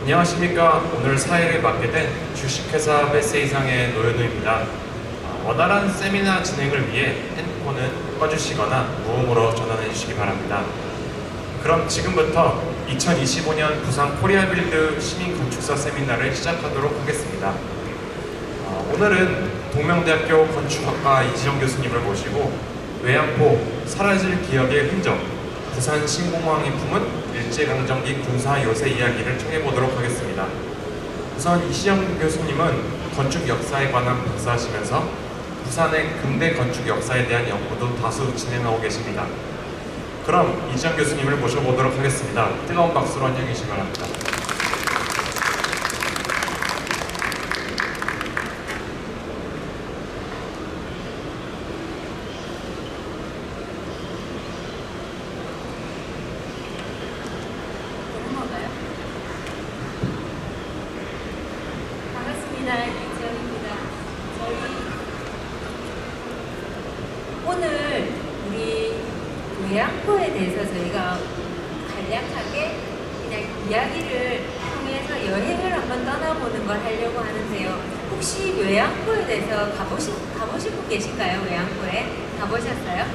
안녕하십니까. 오늘 사회를 맡게 된 주식회사 메세이상의 노현우입니다. 원활한 세미나 진행을 위해 핸드폰은 꺼주시거나 무음으로 전환해 주시기 바랍니다. 그럼 지금부터 2025년 부산 코리아빌드 시민건축사 세미나를 시작하도록 하겠습니다. 오늘은 동명대학교 건축학과 이지영 교수님을 모시고 외양포 사라질 기억의 흔적, 부산 신공항이 품은 일제강점기 군사 요새 이야기를 청해보도록 하겠습니다. 우선 이지영 교수님은 건축 역사에 관한 박사하시면서 부산의 근대 건축 역사에 대한 연구도 다수 진행하고 계십니다. 그럼 이지영 교수님을 모셔보도록 하겠습니다. 뜨거운 박수로 환영해 주시기 바랍니다. 이지영입니다. 오늘 우리 외양포에 대해서 저희가 간략하게 그냥 이야기를 통해서 여행을 한번 떠나보는 걸 하려고 하는데요. 혹시 외양포에 대해서 가보신 분 계신가요? 외양포에 가보셨어요?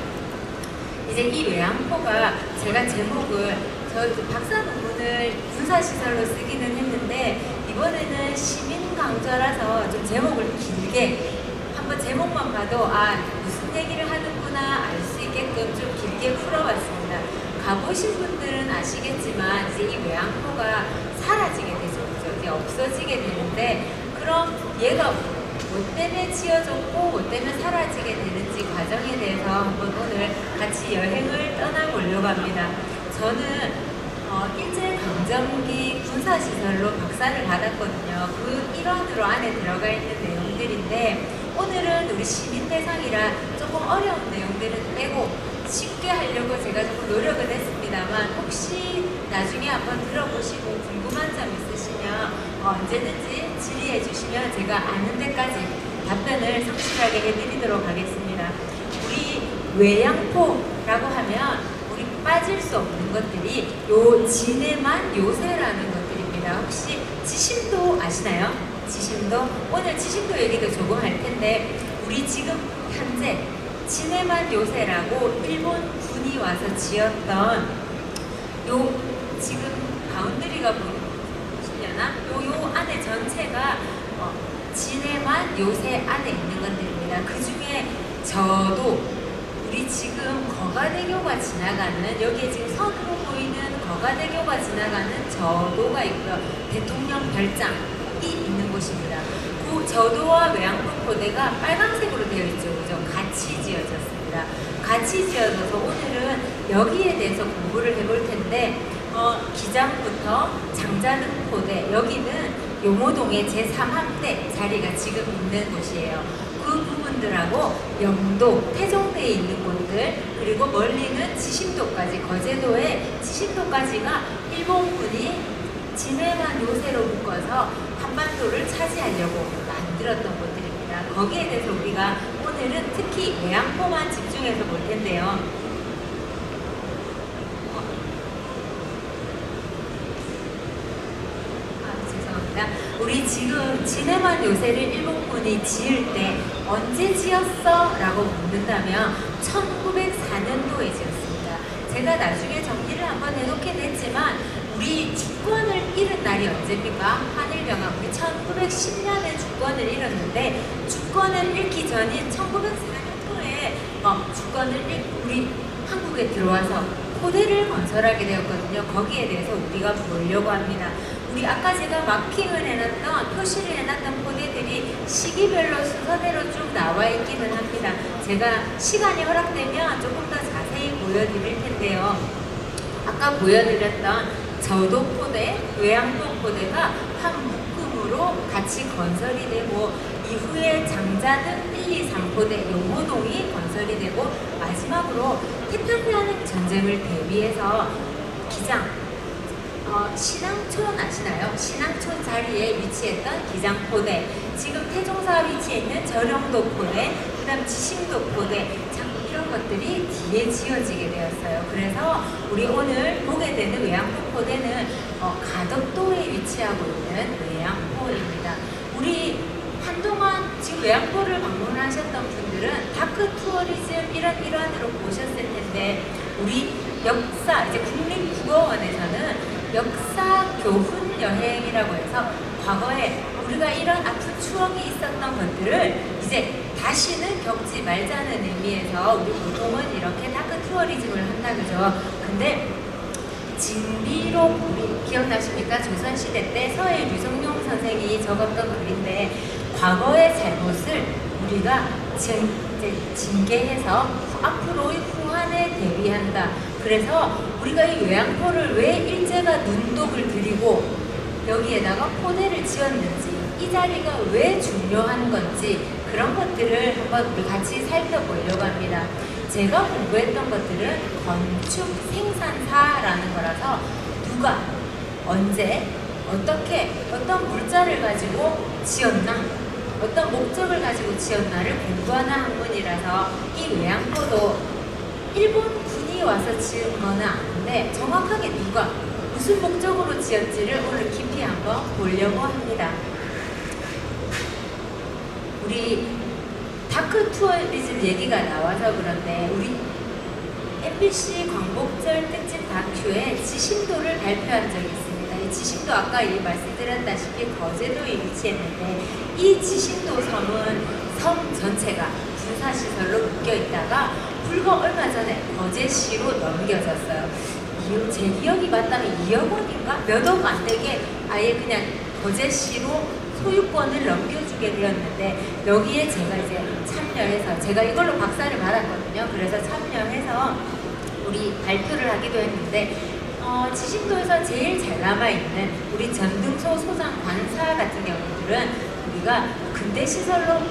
이제 이 외양포가 제가 제목을 저 박사 논문을 군사시설로 쓰기는 했는데 이번에는 시민강저라서 좀 제목을 길게 한번 제목만 봐도 무슨 얘기를 하는구나 알 수 있게끔 좀 길게 풀어봤습니다. 가보신 분들은 아시겠지만 이제 이 외양포가 사라지게 되죠. 그죠? 이제 없어지게 되는데 그럼 얘가 뭐 때문에 지어졌고 뭐 때문에 사라지게 되는지 과정에 대해서 한번 오늘 같이 여행을 떠나보려고 합니다. 저는 일제강점기 군사시설로 박사를 받았거든요. 그 일환으로 안에 들어가 있는 내용들인데 오늘은 우리 시민 대상이라 조금 어려운 내용들은 빼고 쉽게 하려고 제가 조금 노력은 했습니다만 혹시 나중에 한번 들어보시고 궁금한 점 있으시면 언제든지 질의해 주시면 제가 아는 데까지 답변을 성실하게 해드리도록 하겠습니다. 우리 외양포라고 하면 빠질 수 없는 것들이 요 진해만 요새라는 것들입니다. 혹시 지심도 아시나요? 지심도? 오늘 지심도 얘기도 조금 할 텐데 우리 지금 현재 진해만 요새라고 일본 군이 와서 지었던 요 지금 바운드리가 보시려나? 요 안에 전체가 진해만 요새 안에 있는 것들입니다. 그 중에 저도 우리 지금 거가대교가 지나가는 여기에 지금 선으로 보이는 거가대교가 지나가는 저도가 있고요. 대통령 별장이 있는 곳입니다. 그 저도와 외양포포대가 빨간색으로 되어 있죠. 그죠? 같이 지어졌습니다. 같이 지어져서 오늘은 여기에 대해서 공부를 해볼 텐데 기장부터 장자릉포대 여기는 용호동의 제3함대 자리가 지금 있는 곳이에요. 그 부분들하고 영도, 태종대에 있는 곳들 그리고 멀리는 지심도까지 거제도의 지심도까지가 일본군이 진해만 요새로 묶어서 한반도를 차지하려고 만들었던 곳들입니다. 거기에 대해서 우리가 오늘은 특히 외양포만 집중해서 볼 텐데요. 죄송합니다. 우리 지금 진해만 요새를 일본군이 지을 때 언제 지었어? 라고 묻는다면 1904년도에 지었습니다. 제가 나중에 정리를 한번 해놓긴 했지만 우리 주권을 잃은 날이 언제입니까? 한일병합 우리 1910년에 주권을 잃었는데 주권을 잃기 전인 1904년도에 주권을 우리 한국에 들어와서 포대를 건설하게 되었거든요. 거기에 대해서 우리가 보려고 합니다. 우리 아까 제가 마킹을 해놨던 표시를 해놨던 포대들이 시기별로 순서대로 쭉 나와 있기는 합니다. 제가 시간이 허락되면 조금 더 자세히 보여드릴 텐데요. 아까 보여드렸던 저도 포대, 외양포 포대가 한 묶음으로 같이 건설이 되고 이후에 장자등 1, 2, 3포대 용호동이 건설이 되고 마지막으로 태평양 전쟁을 대비해서 기장 신앙촌 아시나요? 신앙촌 자리에 위치했던 기장포대 지금 태종사 위치에 있는 저령도 포대 그 다음 지심도 포대 이런 것들이 뒤에 지어지게 되었어요. 그래서 우리 오늘 보게 되는 외양포 포대는 가덕도에 위치하고 있는 외양포입니다. 우리 한동안 지금 외양포를 방문하셨던 분들은 다크 투어리즘 이런 일환으로 보셨을 텐데, 우리 역사, 이제 국립국어원에서는 역사 교훈 여행이라고 해서 과거에 우리가 이런 아픈 추억이 있었던 것들을 이제 다시는 겪지 말자는 의미에서 우리 보통은 이렇게 다크 투어리즘을 한다 그죠. 근데 진비록, 우리 기억나십니까? 조선시대 때 서해 류성룡 선생이 적었던 글인데, 과거의 잘못을 우리가 이제 징계해서 앞으로의 후환에 대비한다. 그래서 우리가 이 외양포를 왜 일제가 눈독을 들이고 여기에다가 포대를 지었는지, 이 자리가 왜 중요한 건지, 그런 것들을 한번 우리 같이 살펴보려고 합니다. 제가 공부했던 것들은 건축 생산사라는 거라서 누가 언제 어떻게 어떤 물자를 가지고 지었나, 어떤 목적을 가지고 지었나를 공부하는 학문이라서 이 외양포도 일본 군이 와서 지은 거는 아닌데 정확하게 누가 무슨 목적으로 지었지를 오늘 깊이 한번 보려고 합니다. 우리 다크 투어리즘 얘기가 나와서 그런데, 우리 MBC 광복절 특집 다큐에 지심도를 발표한 적이 있습니다. 이 지심도 아까 말씀드렸다시피 거제도에 위치했는데, 이 지심도 섬은 섬 전체가 군사시설로 묶여 있다가 불과 얼마 전에 거제시로 넘겨졌어요. 제 기억이 맞다면 2억 원인가? 몇 억 안 되게 아예 그냥 거제시로 소유권을 넘겨주게 되었는데, 여기에 제가 이제 참여해서, 제가 이걸로 박사를 받았거든요. 그래서 참여해서 우리 발표를 하기도 했는데, 지심도에서 제일 잘 남아있는 우리 전등소 소장 관사 같은 경우들은 우리가 근대시설로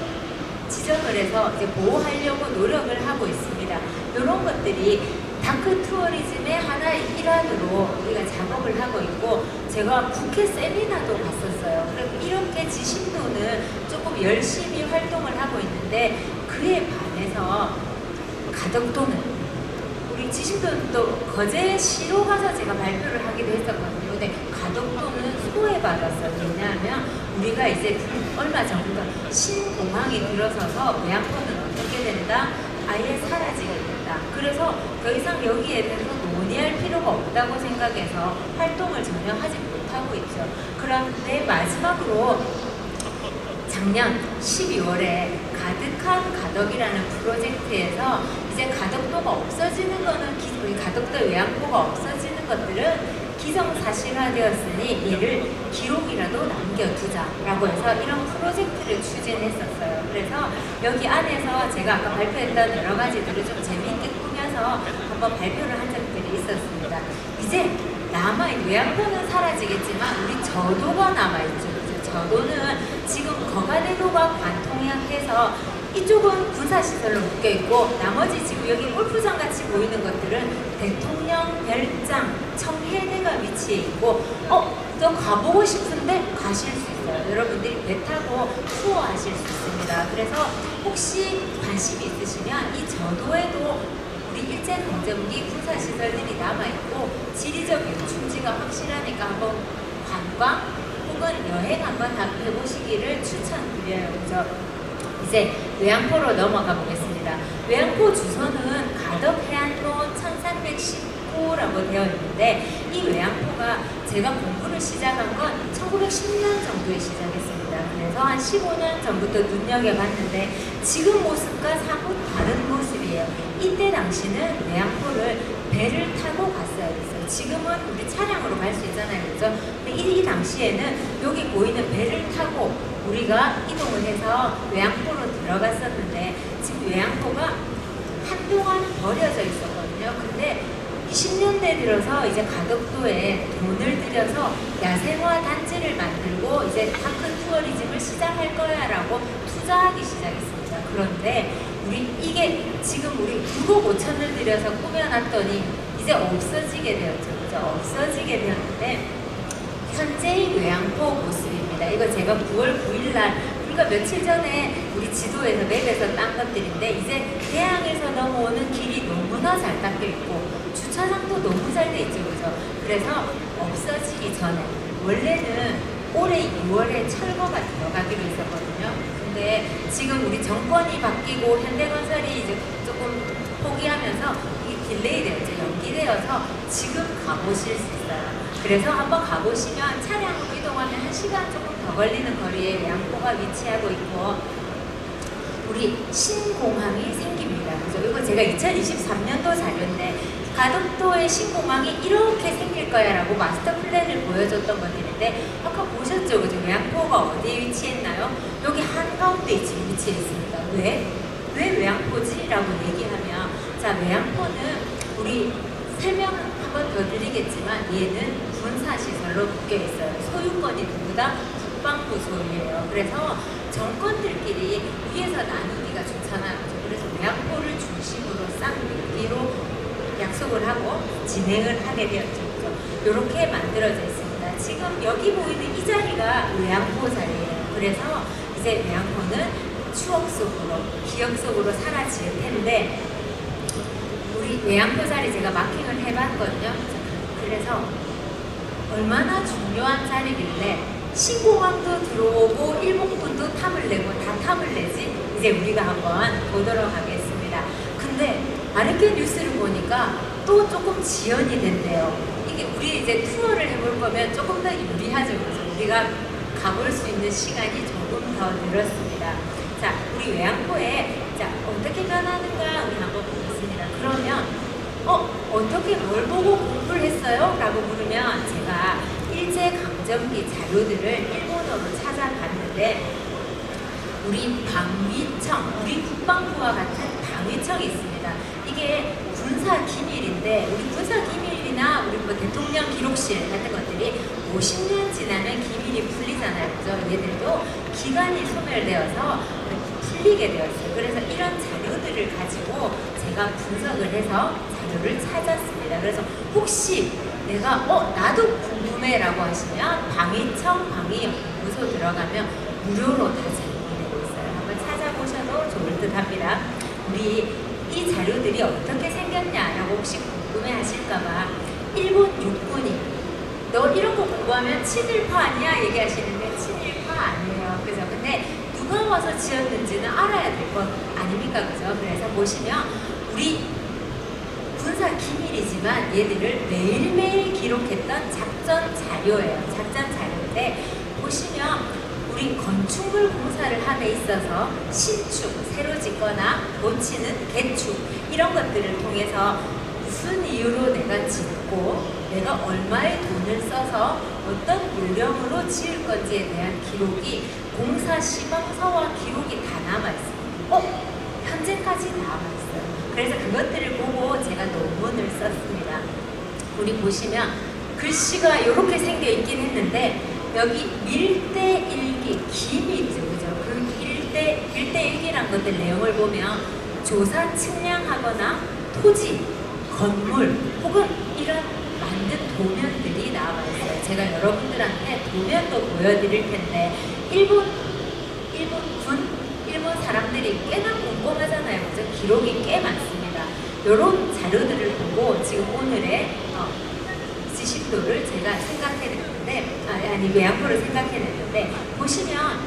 지정을 해서 이제 보호하려고 노력을 하고 있습니다. 이런 것들이 다크 투어리즘의 하나의 일환으로 우리가 작업을 하고 있고, 제가 국회 세미나도 갔었어요. 그리고 이렇게 지심도는 조금 열심히 활동을 하고 있는데, 그에 반해서 가덕도는, 우리 지심도는 또 거제시로 가서 제가 발표를 하기도 했었거든요. 근데 가덕도는 소외받았어요. 왜냐하면 우리가 이제 얼마 전부터 신공항이 들어서서 외양포는 어떻게 된다? 아예 사라지게 된다. 그래서 더 이상 여기에 대해서 논의할 필요가 없다고 생각해서 활동을 전혀 하지 못하고 있죠. 그런데 마지막으로 작년 12월에 가득한 가덕이라는 프로젝트에서 이제 가덕도가 없어지는 거는, 우리 가덕도 외양포가 없어지는 것들은 기정사실화되었으니 이를 기록이라도 남겨두자라고 해서 이런 프로젝트를 추진했었어요. 그래서 여기 안에서 제가 아까 발표했던 여러 가지들을 좀 재미있게 꾸며서 한번 발표를 한 적들이 있었습니다. 이제 남아있는, 외양포는 사라지겠지만 우리 저도가 남아있죠. 저도는 지금 거가대도가 관통해서 이쪽은 군사시설로 묶여있고, 나머지 지금 여기 골프장 같이 보이는 것들은 대통령 별장, 청해대가 위치해 있고, 또 가보고 싶은데 가실 수 있어요. 여러분들이 배 타고 투어 하실 수 있습니다. 그래서 혹시 관심이 있으시면 이 저도에도 우리 일제강점기 군사시설들이 남아있고, 지리적 유충지가 확실하니까 한번 관광 혹은 여행 한번 해보시기를 추천드려요. 그죠? 이제 외양포로 넘어가 보겠습니다. 외양포 주소는 가덕해안로 1319라고 되어 있는데, 이 외양포가 제가 공부를 시작한 건 1910년 정도에 시작했습니다. 그래서 한 15년 전부터 눈여겨봤는데 지금 모습과 사뭇 다른 모습이에요. 이때 당시는 외양포를 배를 타고 갔어야 됐어요. 지금은 우리 차량으로 갈 수 있잖아요. 그죠? 근데 이 당시에는 여기 보이는 배를 타고 우리가 이동을 해서 외양포로 들어갔었는데, 지금 외양포가 한동안 버려져 있었거든요. 근데 20년대 들어서 이제 가덕도에 돈을 들여서 야생화 단지를 만들고 이제 다크 투어리즘을 시작할 거야 라고 투자하기 시작했습니다. 그런데 이게 지금 우리 9억 5천을 들여서 꾸며놨더니 이제 없어지게 되었죠. 그죠? 없어지게 되었는데, 현재의 외양포 모습입니다. 이거 제가 9월 9일 날 우리가 며칠 전에 우리 지도에서 맵에서 딴 것들인데 이제 대항에서 넘어오는 길이 너무나 잘 닦여 있고 주차장도 너무 잘 돼 있죠, 그죠? 그래서 없어지기 전에 원래는 올해 2월에 철거가 들어가기로 했었거든요. 근데 지금 우리 정권이 바뀌고 현대건설이 이제 조금 포기하면서 이게 딜레이 되었죠. 연기되어서 지금 가보실 수 있어요. 그래서 한번 가보시면 차량으로 이동하면 1시간 조금 더 걸리는 거리에 양포가 위치하고 있고 우리 신공항이 생깁니다. 그죠? 이거 제가 2023년도 자료인데 가덕도의 신공항이 이렇게 생길 거야 라고 마스터 플랜을 보여줬던 것들인데 아까 보셨죠? 그죠? 외양포가 어디에 위치했나요? 여기 한가운데 지금 위치해 있습니다. 왜? 왜 외양포지? 라고 얘기하면 자, 외양포는 우리 설명 한 번 더 드리겠지만 얘는 군사시설로 묶여 있어요. 소유권이 누구다? 국방부 소유예요. 그래서 정권들끼리 위에서 나누기가 좋잖아요. 그래서 외양포를 중심으로 쌍둥이로 약속을 하고 진행을 하게 되었죠. 이렇게 만들어져 있습니다. 지금 여기 보이는 이 자리가 외양포 자리예요. 그래서 이제 외양포는 추억 속으로, 기억 속으로 사라질 텐데 우리 외양포 자리 제가 마킹을 해봤거든요. 그래서 얼마나 중요한 자리길래 신공항도 들어오고 일본군도 탐을 내고 다 탐을 내지? 이제 우리가 한번 보도록 하겠습니다. 근데 아르케 뉴스를 보니까 또 조금 지연이 된대요. 이게 우리 이제 투어를 해볼 거면 조금 더 유리하죠. 그래서 우리가 가볼 수 있는 시간이 조금 더 늘었습니다. 자, 우리 외양포에 자 어떻게 변하는가 우리 한번 보겠습니다. 그러면 어떻게 뭘 보고 공부를 했어요? 라고 물으면 제가 일제강점기 자료들을 일본어로 찾아봤는데 우리 방위청, 우리 국방부와 같은 방위청이 있습니다. 이게 군사 기밀인데 우리 군사 기밀이나 우리 뭐 대통령 기록실 같은 것들이 50년 지나면 기밀이 풀리잖아요. 그죠? 얘들도 기간이 소멸되어서 풀리게 되었어요. 그래서 이런 자료들을 가지고 제가 분석을 해서 자료를 찾았습니다. 그래서 혹시 내가 나도 궁금해라고 하시면 방위청 방위연구소 들어가면 무료로 다 제공되고 있어요. 한번 찾아보셔도 좋을 듯합니다. 우리 이 자료들이 어떻게 생겼냐라고 혹시 궁금해하실까봐 일본 육군이 너 이런 거 공부하면 친일파 아니야? 얘기하시는데 친일파 아니에요. 그죠? 근데 누가 와서 지었는지는 알아야 될 것 아닙니까? 그죠? 그래서 보시면 우리 군사 기밀이지만 얘들을 매일매일 기록했던 작전 자료예요. 작전 자료인데 보시면 우리 건축물 공사를 함에 있어서 신축, 새로 짓거나 고치는 개축 이런 것들을 통해서 무슨 이유로 내가 짓고 내가 얼마의 돈을 써서 어떤 요령으로 지을 건지에 대한 기록이 공사 시방서와 기록이 다 남아있어요. 현재까지 남아있어요. 그래서 그것들을 보고 제가 논문을 썼습니다. 우리 보시면 글씨가 이렇게 생겨 있긴 했는데 여기 밀대일기, 기밀이죠. 그죠? 그 밀대일기란 것들 내용을 보면 조사 측량하거나 토지, 건물 혹은 이런 만든 도면들이 나와 있어요. 제가 여러분들한테 도면도 보여드릴 텐데 일본 사람들이 꽤나 꼼꼼하잖아요. 그죠? 기록이 꽤 많습니다. 이런 자료들을 보고 지금 오늘의 지식도를 제가 생각해냈는데 외양포를 생각해냈는데 보시면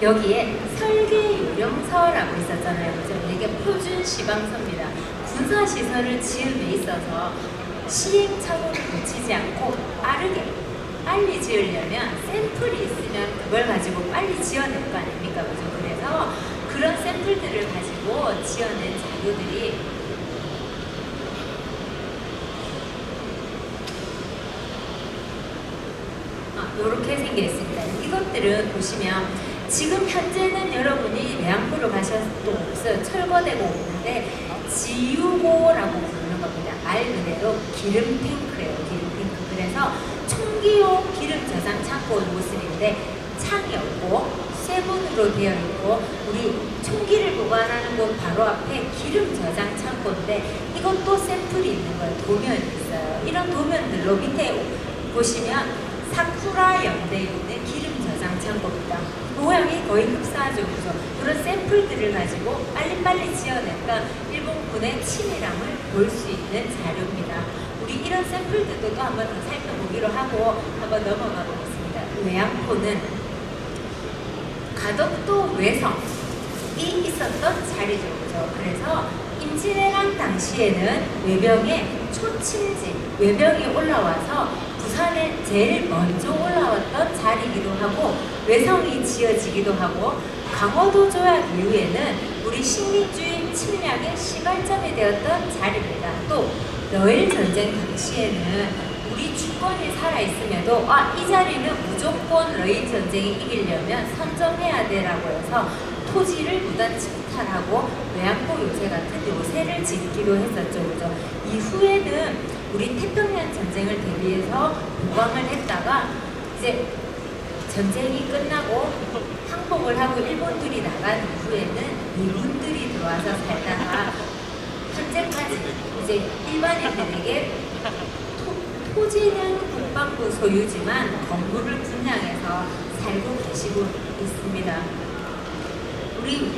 여기에 설계 요령서라고 있었잖아요. 그죠? 이게 표준 시방서입니다. 군사시설을 지음에 있어서 시행착오를 거치지 않고 빨리 지으려면 샘플이 있으면 그걸 가지고 빨리 지어낼 거 아닙니까? 그죠? 그래서 그런 샘플들을 가지고 지어낸 자료들이 이렇게 생겨 있습니다. 이것들은 보시면 지금 현재는 여러분이 외양포로 가셔도 없어요. 철거되고 없는데 지유고라고 부르는 겁니다. 말 그대로 기름 탱크예요. 기름 탱크. 그래서 총기용 기름 저장 창고 모습인데 창이 없고 쇠문으로 되어 있고 우리 총기를 보관하는 곳 바로 앞에 기름 저장 창고인데 이것도 샘플이 있는 거예요. 도면이 있어요. 이런 도면들로 밑에 보시면 사쿠라 연대에 있는 기름 저장 남창고입니다. 모양이 거의 흡사하죠. 그래서 그런 샘플들을 가지고 빨리빨리 지어냈던 일본군의 치밀함을 볼 수 있는 자료입니다. 우리 이런 샘플들도 또 한번 더 살펴보기로 하고 한번 넘어가 보겠습니다. 외양포는 가덕도 외성이 있었던 자리죠. 그죠? 그래서 임진왜란 당시에는 외병의 초침지, 외병이 올라와서 부산에 제일 먼저 올라왔던 자리이기도 하고 외성이 지어지기도 하고 강화도 조약 이후에는 우리 식민주의 침략의 시발점이 되었던 자리입니다. 또 러일 전쟁 당시에는 우리 주권이 살아있음에도 이 자리는 무조건 러일 전쟁이 이기려면 선점해야 되라고 해서 토지를 무단 침탈하고 외양포 요새 같은 요새를 짓기도 했었죠. 그죠? 이후에는 우리 태평양 전쟁을 대비해서 보강을 했다가 이제 전쟁이 끝나고 항복을 하고 일본들이 나간 이후에는 미군들이 들어와서 살다가 현재까지 이제 일반인들에게 토지는 국방부 소유지만 건물을 분양해서 살고 계시고 있습니다. 우리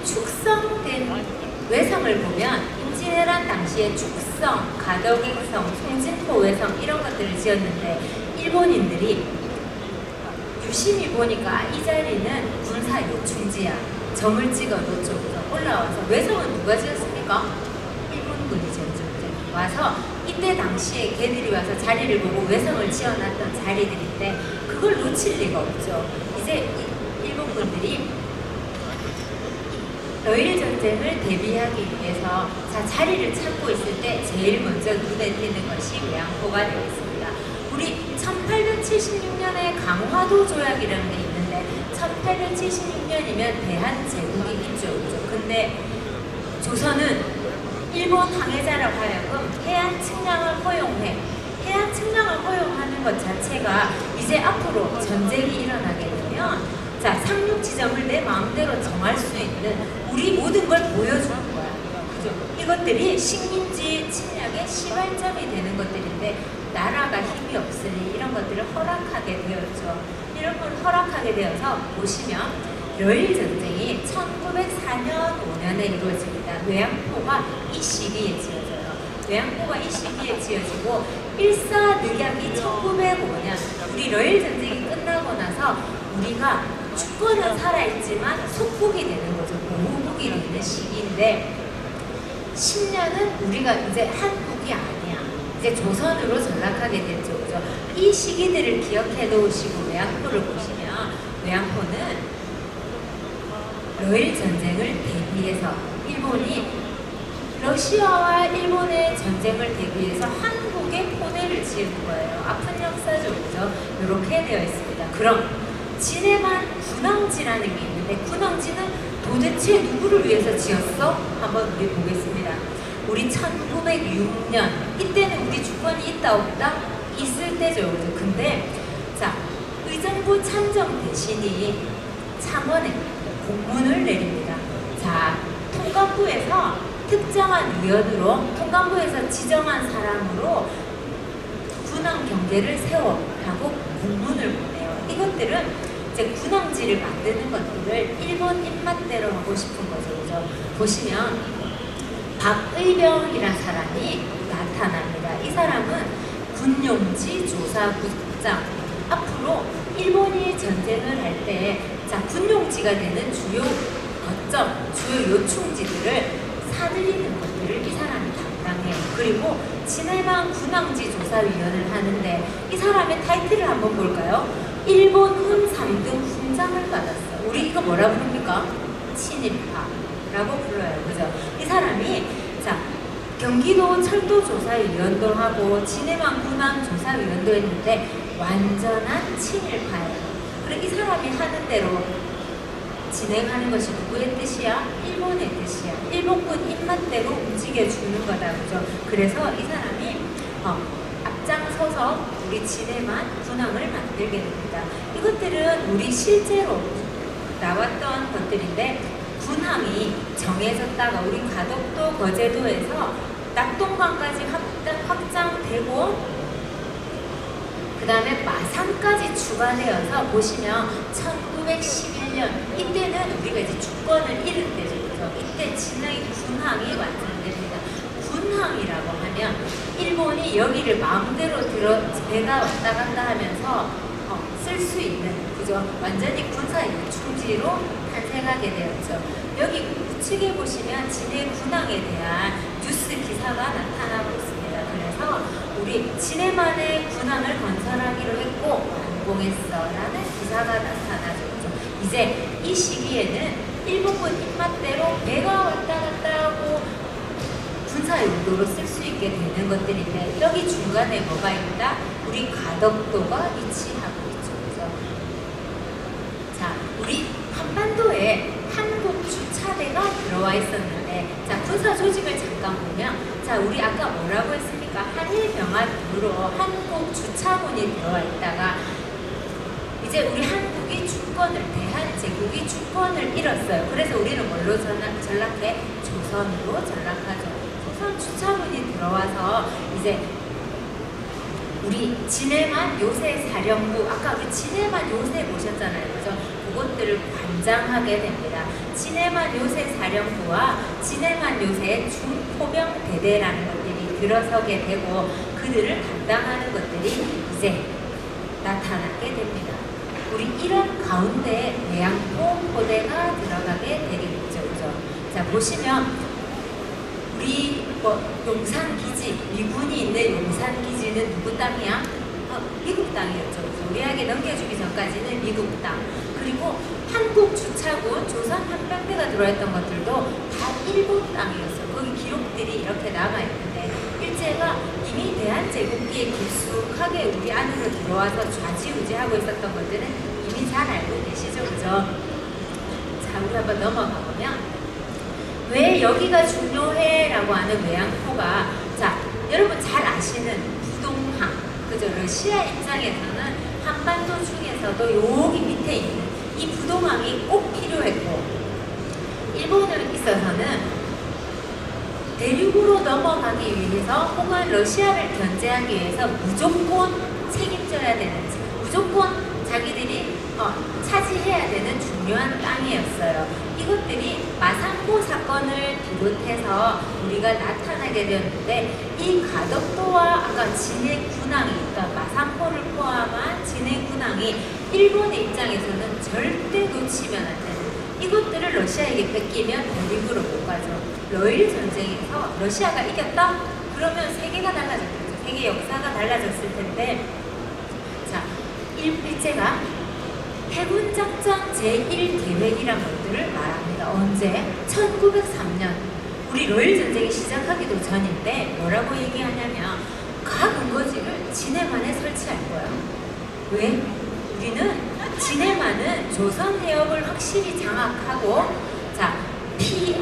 축성된 외성을 보면 임진왜란 당시에 축성, 가덕익성, 송진포 외성 이런 것들을 지었는데 일본인들이 유심히 보니까 이 자리는 군사 요충지야. 점을 찍어놓죠. 올라와서 외성은 누가 지었습니까? 일본군이 지었죠. 와서 이때 당시에 걔들이 와서 자리를 보고 외성을 지어놨던 자리들인데 그걸 놓칠 리가 없죠. 이제 일본군들이 러일 전쟁을 대비하기 위해서 자리를 찾고 있을 때 제일 먼저 눈에 띄는 것이 외양포가 되었습니다. 우리 1876년에 강화도 조약이라는 게 있는데 1876년이면 대한제국이 있죠. 근데 조선은 일본 항해자로 하여금 해안 측량을 허용해 해안 측량을 허용하는 것 자체가 이제 앞으로 전쟁이 일어나게 되면 상륙 지점을 내 마음대로 정할 수 있는 우리 모든 걸 보여주는 거야. 그죠? 이것들이 식민지 침략의 시발점이 되는 것들인데 나라가 힘이 없으니 이런 것들을 허락하게 되었죠. 이런 걸 허락하게 되어서 보시면 러일 전쟁이 1904년 5년에 이루어집니다. 외양포가 이 시기에 지어져요. 외양포가 이 시기에 지어지고 일사늑약이 1905년 우리 러일 전쟁이 끝나고 나서 우리가 주권은 살아있지만 속국이 되는 거죠. 보호국이 되는 시기인데 10년은 우리가 이제 한국이 아니야. 이제 조선으로 전락하게 됐죠. 그죠? 이 시기들을 기억해 놓으시고 외양포를 보시면 외양포는 러일 전쟁을 대비해서 일본이 러시아와 일본의 전쟁을 대비해서 한국에 포대를 지은 거예요. 아픈 역사죠. 그죠? 이렇게 되어 있습니다. 그럼 진해만 군항지라는 게 있는데 군항지는 도대체 누구를 위해서 지었어? 한번 우리 보겠습니다. 우리 1906년 이때는 우리 주권이 있다 없다? 있을 때죠. 그죠? 근데 의정부 참정 대신이 창원에 공문을 내립니다. 통감부에서 특정한 위원으로 통감부에서 지정한 사람으로 군항 경계를 세워라고 공문을 보내요. 이것들은 이제 군항지를 만드는 것들을 일본 입맛대로 하고 싶은 거죠. 그죠? 보시면 박의병이라는 사람이 나타납니다. 이 사람은 군용지 조사국장. 앞으로 일본이 전쟁을 할 때 군용지가 되는 주요 거점, 주요 요충지들을 사들이는 것들을 이 사람이 담당해요. 그리고 진해만 군항지 조사위원을 하는데 이 사람의 타이틀을 한번 볼까요? 일본군 3등 훈장을 받았어요. 우리 이거 뭐라 부릅니까? 친일파라고 불러요. 그죠? 이 사람이 경기도 철도조사위원도 하고 진해만 군항 조사위원도 했는데 완전한 친일파예요. 그리고 이 사람이 하는 대로 진행하는 것이 누구의 뜻이야? 일본의 뜻이야. 일본군 입맛대로 움직여주는 거다. 그죠? 그래서 이 사람이 앞장서서 우리 진해만 군항을 만들게 됩니다. 이것들은 우리 실제로 나왔던 것들인데 군항이 정해졌다가 우리 가덕도 거제도에서 낙동강까지 확장되고 그 다음에 마산까지 추가되어서 보시면 1911년 이때는 우리가 이제 주권을 잃은 때죠. 그래서 이때 진의 군항이 완성됩니다. 군항이라고 하면 일본이 여기를 마음대로 배가 왔다 갔다 하면서 쓸 수 있는, 그죠? 완전히 군사 요충지로 탄생하게 되었죠. 여기 우측에 보시면 진해 군항에 대한 뉴스 기사가 나타나고 있습니다. 그래서 우리 진해만의 군항을 건설하기로 했고 완공했어라는 기사가 나타나죠. 이제 이 시기에는 일본군 입맛대로 배가 왔다 갔다 하고 군사 용도로 쓸 수 있게 되는 것들인데 여기 중간에 뭐가 있다? 우리 가덕도가 위치하고 있죠. 그죠? 자, 우리 한반도에 한국 주차대가 들어와 있었는데, 자, 군사 조직을 잠깐 보면, 자, 우리 아까 뭐라고 했습니까? 한일 병합으로 한국 주차군이 들어와 있다가 이제 우리 한국이 주권을, 대한제국이 주권을 잃었어요. 그래서 우리는 뭘로 전락해? 조선으로 전락하죠. 조선 주차군이 들어와서 이제 우리 진해만 요새 사령부, 아까 우리 진해만 요새 보셨잖아요. 그죠? 그것들을 관장하게 됩니다. 진해만 요새 사령부와 진해만 요새 중포병대대라는 것들이 들어서게 되고 그들을 담당하는 것들이 이제 나타나게 됩니다. 우리 이런 가운데 내양포 포대가 들어가게 되겠죠. 그죠? 자, 보시면 우리 용산기지, 미군이 있는 용산기지는 누구 땅이야? 미국 땅이었죠. 그래서 우리에게 넘겨주기 전까지는 미국 땅. 그리고 한국 주차군, 조선 한병대가 들어왔던 것들도 다 일본 땅이었어요. 거기 기록들이 이렇게 남아있는데 일제가 이미 대한제국기에 깊숙하게 우리 안으로 들어와서 좌지우지하고 있었던 것들은 이미 잘 알고 계시죠. 그죠? 자, 우리 한번 넘어가 보면 왜 여기가 중요해? 라고 하는 외양포가, 자, 여러분 잘 아시는 부동항, 그죠? 러시아 입장에서는 한반도 중에서도 여기 밑에 있는 이 부동항이 꼭 필요했고, 일본에 있어서는 대륙으로 넘어가기 위해서 혹은 러시아를 견제하기 위해서 무조건 책임져야 되는지, 무조건 자기들이 차지해야 되는 중요한 땅이었어요. 이것들이 마산포 사건을 비롯해서 우리가 나타나게 되었는데 이 가덕도와 아까 진해 군항이, 그러니까 마산포를 포함한 진해 군항이 일본의 입장에서는 절대 놓치면 안 되는, 이것들을 러시아에게 뺏기면 대륙으로 못 가죠. 러일 전쟁에서 러시아가 이겼다? 그러면 세계가 달라졌겠죠. 세계 역사가 달라졌을 텐데, 자, 일제가 해군작전 제1계획이란 것들을 말합니다. 언제? 1903년. 우리 러일 전쟁이 시작하기도 전인데 뭐라고 얘기하냐면 각 근거지를 진해만에 설치할 거야. 왜? 우리는 진해만은 조선 해역을 확실히 장악하고, 자, PR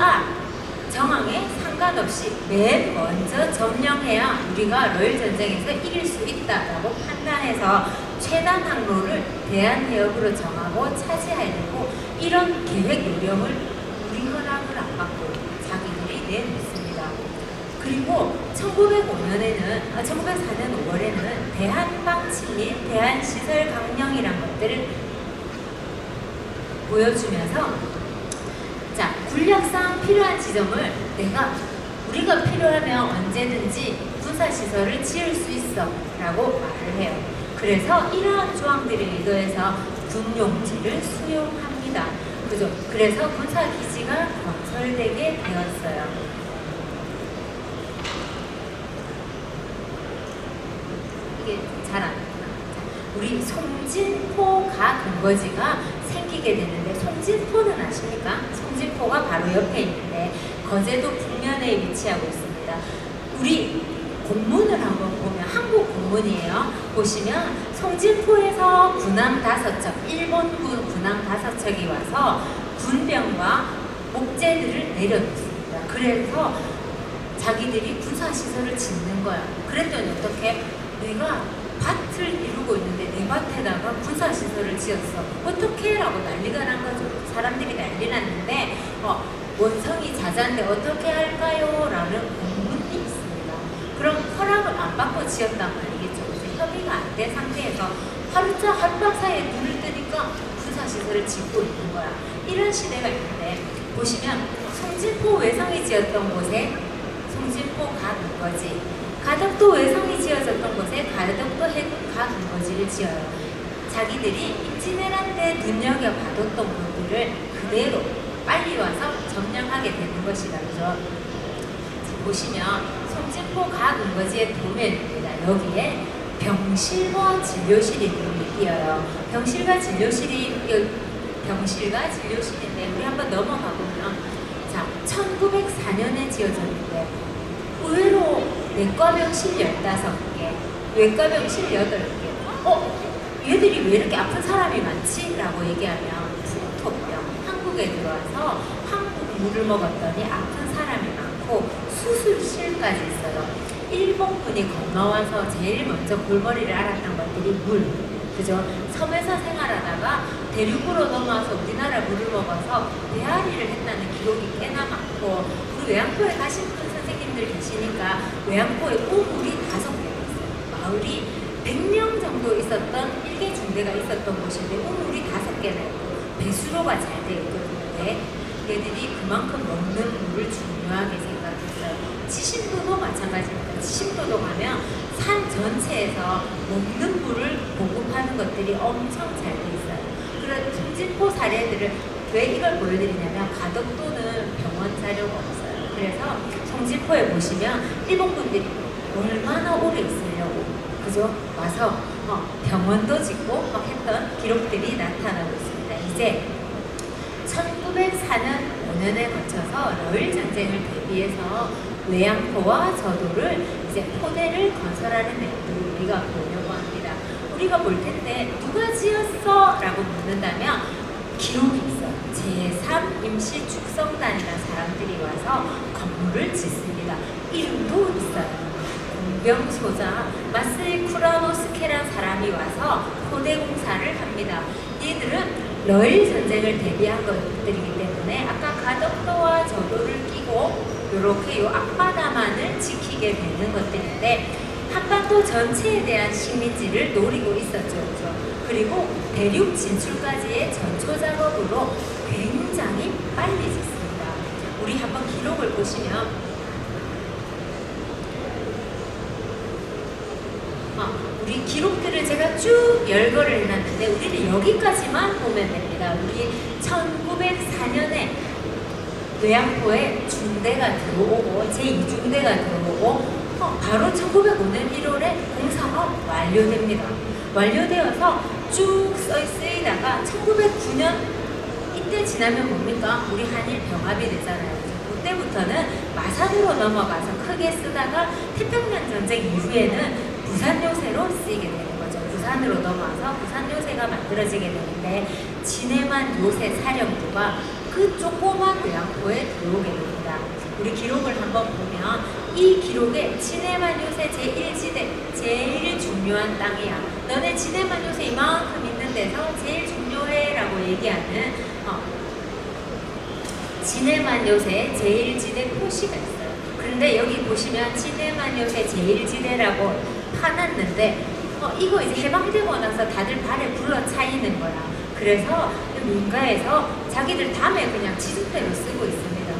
정황에 상관없이 맨 먼저 점령해야 우리가 러일 전쟁에서 이길 수 있다라고 판단해서 최단 항로를 대한해역으로 정하고 차지하려고 이런 계획 요령을 우리 허락을 안 받고 자기들이 내놓습니다. 그리고 1905년에는 1904년 5월에는 대한방침및 대한시설 강령이란 것들을 보여주면서, 자, 군력상 필요한 지점을 우리가 필요하면 언제든지 군사시설을 지을 수 있어 라고 말을 해요. 그래서 이러한 조항들을 의거해서 군용지를 수용합니다. 그죠? 그래서 군사기지가 건설되게 되었어요. 이게 잘 안 되구나. 우리 송진포가 근거지가 생기게 되는데, 송진포는 아십니까? 송진포가 바로 옆에 있는데 거제도 북면에 위치하고 있습니다. 우리 공문을 한번 보면, 한국 공문이에요. 보시면 송진포에서 군함 5척, 일본군 군함 5척이 와서 군병과 목재들을 내려놓습니다. 그래서 자기들이 군사시설을 짓는 거야. 그랬더니 어떻게? 내가 밭을 이루고 있는데 내 밭에다가 군사시설을 지었어. 어떻게? 라고 난리가 난 거죠. 사람들이 난리 났는데 원성이 자자인데 어떻게 할까요? 라는 공문이 있습니다. 그럼 허락을 안 받고 지었단 말이겠죠. 그래서 협의 정리가 안 된 상태에서 하룻밤 사이에 눈을 뜨니까 군사시설을 짓고 있는 거야. 이런 시대가 있는데 보시면 송진포 외성이 지었던 곳에 송진포 가근거지, 가덕도 외성이 지어졌던 곳에 가덕도 해군 가근거지를 지어요. 자기들이 임진왜란 때 눈여겨봐뒀던 것들을 그대로 빨리 와서 점령하게 되는 것이다. 그죠? 보시면 송진포 가근거지의 도면입니다. 여기에 병실과 진료실이 눈에 띄어요. 병실과 진료실인데 우리 한번 넘어가 보면, 자, 1904년에 지어졌는데 의외로 내과병실 15개, 외과병실 8개. 얘들이 왜 이렇게 아픈 사람이 많지? 라고 얘기하면 풍토병, 한국에 들어와서 한국 물을 먹었더니 아픈 사람이 많고 수술실까지 있어요. 일본군이 건너와서 제일 먼저 골머리를 앓았던 것들이 물, 그죠? 섬에서 생활하다가 대륙으로 넘어와서 우리나라 물을 먹어서 배앓이를 했다는 기록이 꽤나 많고, 우리 외양포에 가신 분 선생님들 계시니까 외양포에 우물이 5개가 있어요. 마을이 100명 정도 있었던 일개 중대가 있었던 곳인데 우물이 5개나 있고 배수로가 잘 되어 있거든요. 네? 얘들이 그만큼 먹는 물을 중요하게 생각했어요. 지심도도 마찬가지입니다. 지심도도 가면 산 전체에서 먹는 물을 보급하는 것들이 엄청 잘 돼 있어요. 그런 송진포 사례들을 왜 이걸 보여드리냐면 가덕도는 병원 자료가 없어요. 그래서 송진포에 보시면 일본군들이 얼마나 오래 있으려고, 그죠? 와서 병원도 짓고 막 했던 기록들이 나타나고 있습니다. 이제 1904년 5년에 거쳐서 러일 전쟁을 대비해서 외양포와 저도를 이제 포대를 건설하는 내용들을 우리가 보려고 합니다. 우리가 볼 텐데 누가 지었어? 라고 묻는다면 기록이 있어요. 제3 임시축성단이라는 사람들이 와서 건물을 짓습니다. 이름도 있어요. 공병소자 마스이 쿠라노스케란 사람이 와서 포대 공사를 합니다. 얘들은 러일 전쟁을 대비한 것들이기 때문에 아까 가덕도와 저도를 끼고 이렇게 요 앞바다만을 지키게 되는 것들인데 한반도 전체에 대한 식민지를 노리고 있었죠. 그렇죠? 그리고 대륙 진출까지의 전초 작업으로 굉장히 빨리 짓습니다. 우리 한번 기록을 보시면 우리 기록들을 제가 쭉 열거를 해놨는데 우리는 여기까지만 보면 됩니다. 우리 1904년에 외양포에 중대가 들어오고 제2중대가 들어오고 바로 1905년 1월에 공사가 완료됩니다. 완료되어서 쭉 쓰이다가 1909년 이때 지나면 뭡니까? 우리 한일 병합이 되잖아요. 그때부터는 마산으로 넘어가서 크게 쓰다가 태평양 전쟁 이후에는 부산 요새로 쓰이게 되는 거죠. 부산으로 넘어와서 부산 요새가 만들어지게 되는데 진해만 요새 사령부가 그 조그만 외양포에 들어오게 됩니다. 우리 기록을 한번 보면 이 기록에 진해만 요새 제1지대 제일 중요한 땅이야. 너네 진해만 요새 이만큼 있는 데서 제일 중요해 라고 얘기하는 진해만 요새 제1지대 표시가 있어요. 그런데 여기 보시면 진해만 요새 제1지대라고 파놨는데 이거 이제 해방되고 나서 다들 발에 불러 차이는 거야. 그래서 민가에서 자기들 담에 그냥 지주대로 쓰고 있습니다.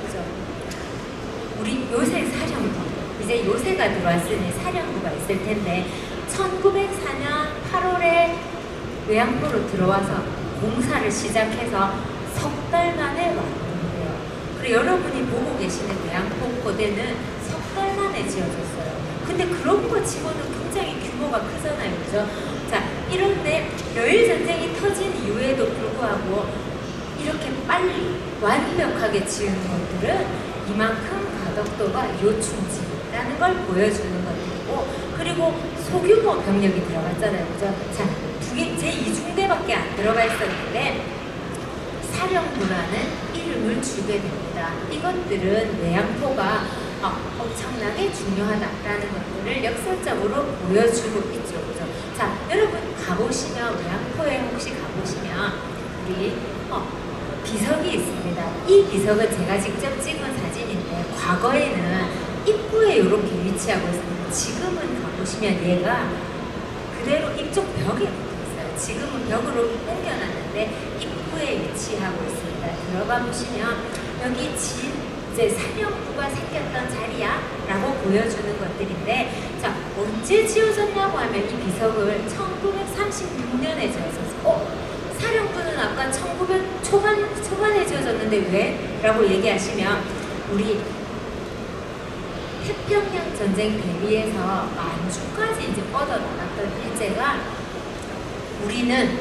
그죠? 우리 요새 사령부, 이제 요새가 들어왔으니 사령부가 있을 텐데 1904년 8월에 외양포로 들어와서 공사를 시작해서 석 달 만에 완공돼요. 그리고 여러분이 보고 계시는 외양포 포대는 석 달 만에 지어졌어요. 근데 그런 거 치고는 굉장히 규모가 크잖아요. 그죠? 자, 이런데 러일 전쟁이 터진 이후에도 불구하고 이렇게 빨리 완벽하게 지은 것들은 이만큼 가덕도가 요충지라는 걸 보여주는 것들이고, 그리고 소규모 병력이 들어갔잖아요. 그죠? 자, 제2중대밖에 안 들어가 있었는데 사령부라는 이름을 주게 됩니다. 이것들은 외양포가 엄청나게 중요하다라는 것들을 역사적으로 보여주고 있죠. 그죠? 자, 여러분 가보시면 외양포에 혹시 가보시면 우리 비석이 있습니다. 이 비석은 제가 직접 찍은 사진인데 과거에는 입구에 이렇게 위치하고 있습니다. 지금은 가보시면 얘가 그대로 이쪽 벽에 붙어 있어요. 지금은 벽으로 옮겨놨는데 입구에 위치하고 있습니다. 들어가 보시면 여기 이제 사령부가 생겼던 자리야 라고 보여주는 것들인데, 자, 언제 지어졌냐고 하면 이 비석을 1936년에 지어졌어요. 사령부는 아까 1900 초반에 지어졌는데 왜? 라고 얘기하시면, 우리 태평양 전쟁 대비해서 만주까지 이제 뻗어나갔던 일제가 우리는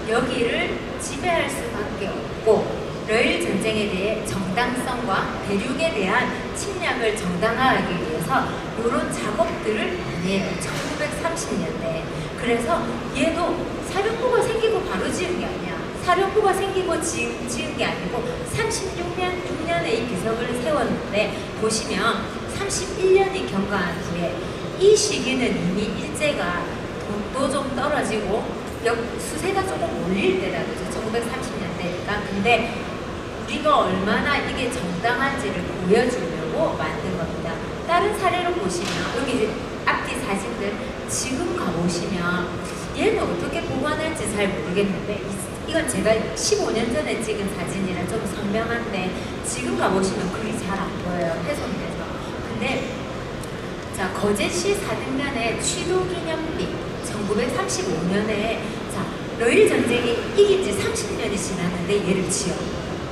여기를 지배할 수밖에 없고, 러일 전쟁에 대해 정당성과 대륙에 대한 침략을 정당화하기 위해서 이런 작업들을 많이 해요. 1930년대. 그래서 얘도 사령부가 생기고 바로 지은 게 아니야. 사령부가 생기고 지은 게 아니고 36년에 이 비석을 세웠는데, 보시면 31년이 경과한 후에 이 시기는 이미 일제가 돈도 좀 떨어지고 수세가 조금 올릴 때라 그죠. 1930년대니까. 근데 우리가 얼마나 이게 정당한지를 보여주려고 만든 겁니다. 다른 사례로 보시면 여기 이제 앞뒤 사진들 지금 가보시면 얘는 어떻게 보관할지 잘 모르겠는데, 이건 제가 15년 전에 찍은 사진이라 좀 선명한데 지금 가보시면 글이 잘 안 보여요. 훼손돼서. 근데 자, 거제시 사등면의 취도기념비 1935년에 자, 러일 전쟁이 이긴 지 30년이 지났는데 얘를 지어.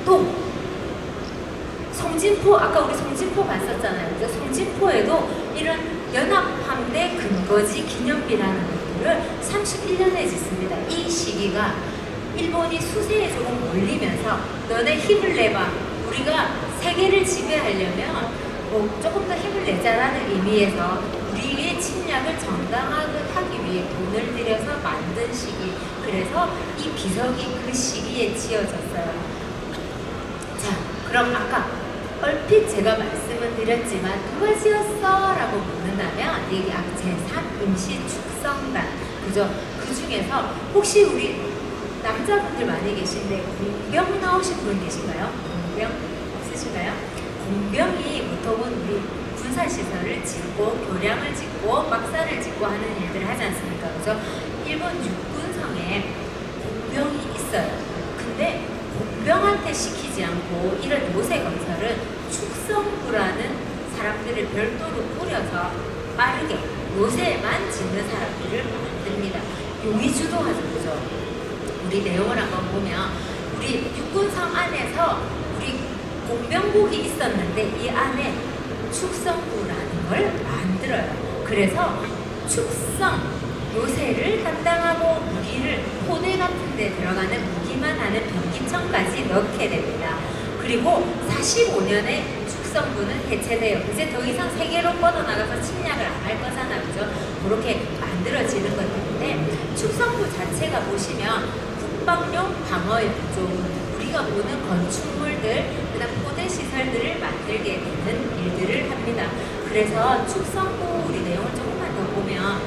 또 송진포, 아까 우리 송진포 봤었잖아요. 그죠? 송진포에도 이런 연합함대 근거지 기념비라는 것들을 31년에 짓습니다. 이 시기가 일본이 수세에 조금 몰리면서 너네 힘을 내봐. 우리가 세계를 지배하려면 조금 더 힘을 내자라는 의미에서 우리의 침략을 정당화하기 위해 돈을 들여서 만든 시기. 그래서 이 비석이 그 시기에 지어졌어요. 자, 그럼 아까 얼핏 제가 말씀을 드렸지만 누가 지었어? 라고 묻는다면 이게 제3 임시축성단, 그죠? 그 중에서 혹시 우리 남자분들 많이 계신데 공병 나오신 분 계신가요? 공병 없으신가요? 공병이 보통은 우리 군사시설을 짓고 교량을 짓고 막사를 짓고 하는 일들을 하지 않습니까? 그죠? 일본 육군성에 공병이 있어요. 근데 공병한테 시키지 않고 이런 요새 건설은 축성부라는 사람들을 별도로 꾸려서 빠르게 요새만 짓는 사람들을 만듭니다. 용의주도 하죠, 그죠? 우리 내용을 한번 보면 우리 육군성 안에서 우리 공병국이 있었는데 이 안에 축성부라는 걸 만들어요. 그래서 축성, 요새를 담당하고 무기를 포대 같은 데 들어가는 무기만 하는 병기청까지 넣게 됩니다. 그리고 45년에 축성부는 해체돼요. 이제 더 이상 세계로 뻗어나가서 침략을 안 할 거잖아, 그죠? 그렇게 만들어지는 것인데, 축성부 자체가 보시면 국방용 방어용, 우리가 보는 건축물들, 그다음 포대 시설들을 만들게 되는 일들을 합니다. 그래서 축성부 우리 내용을 조금만 더 보면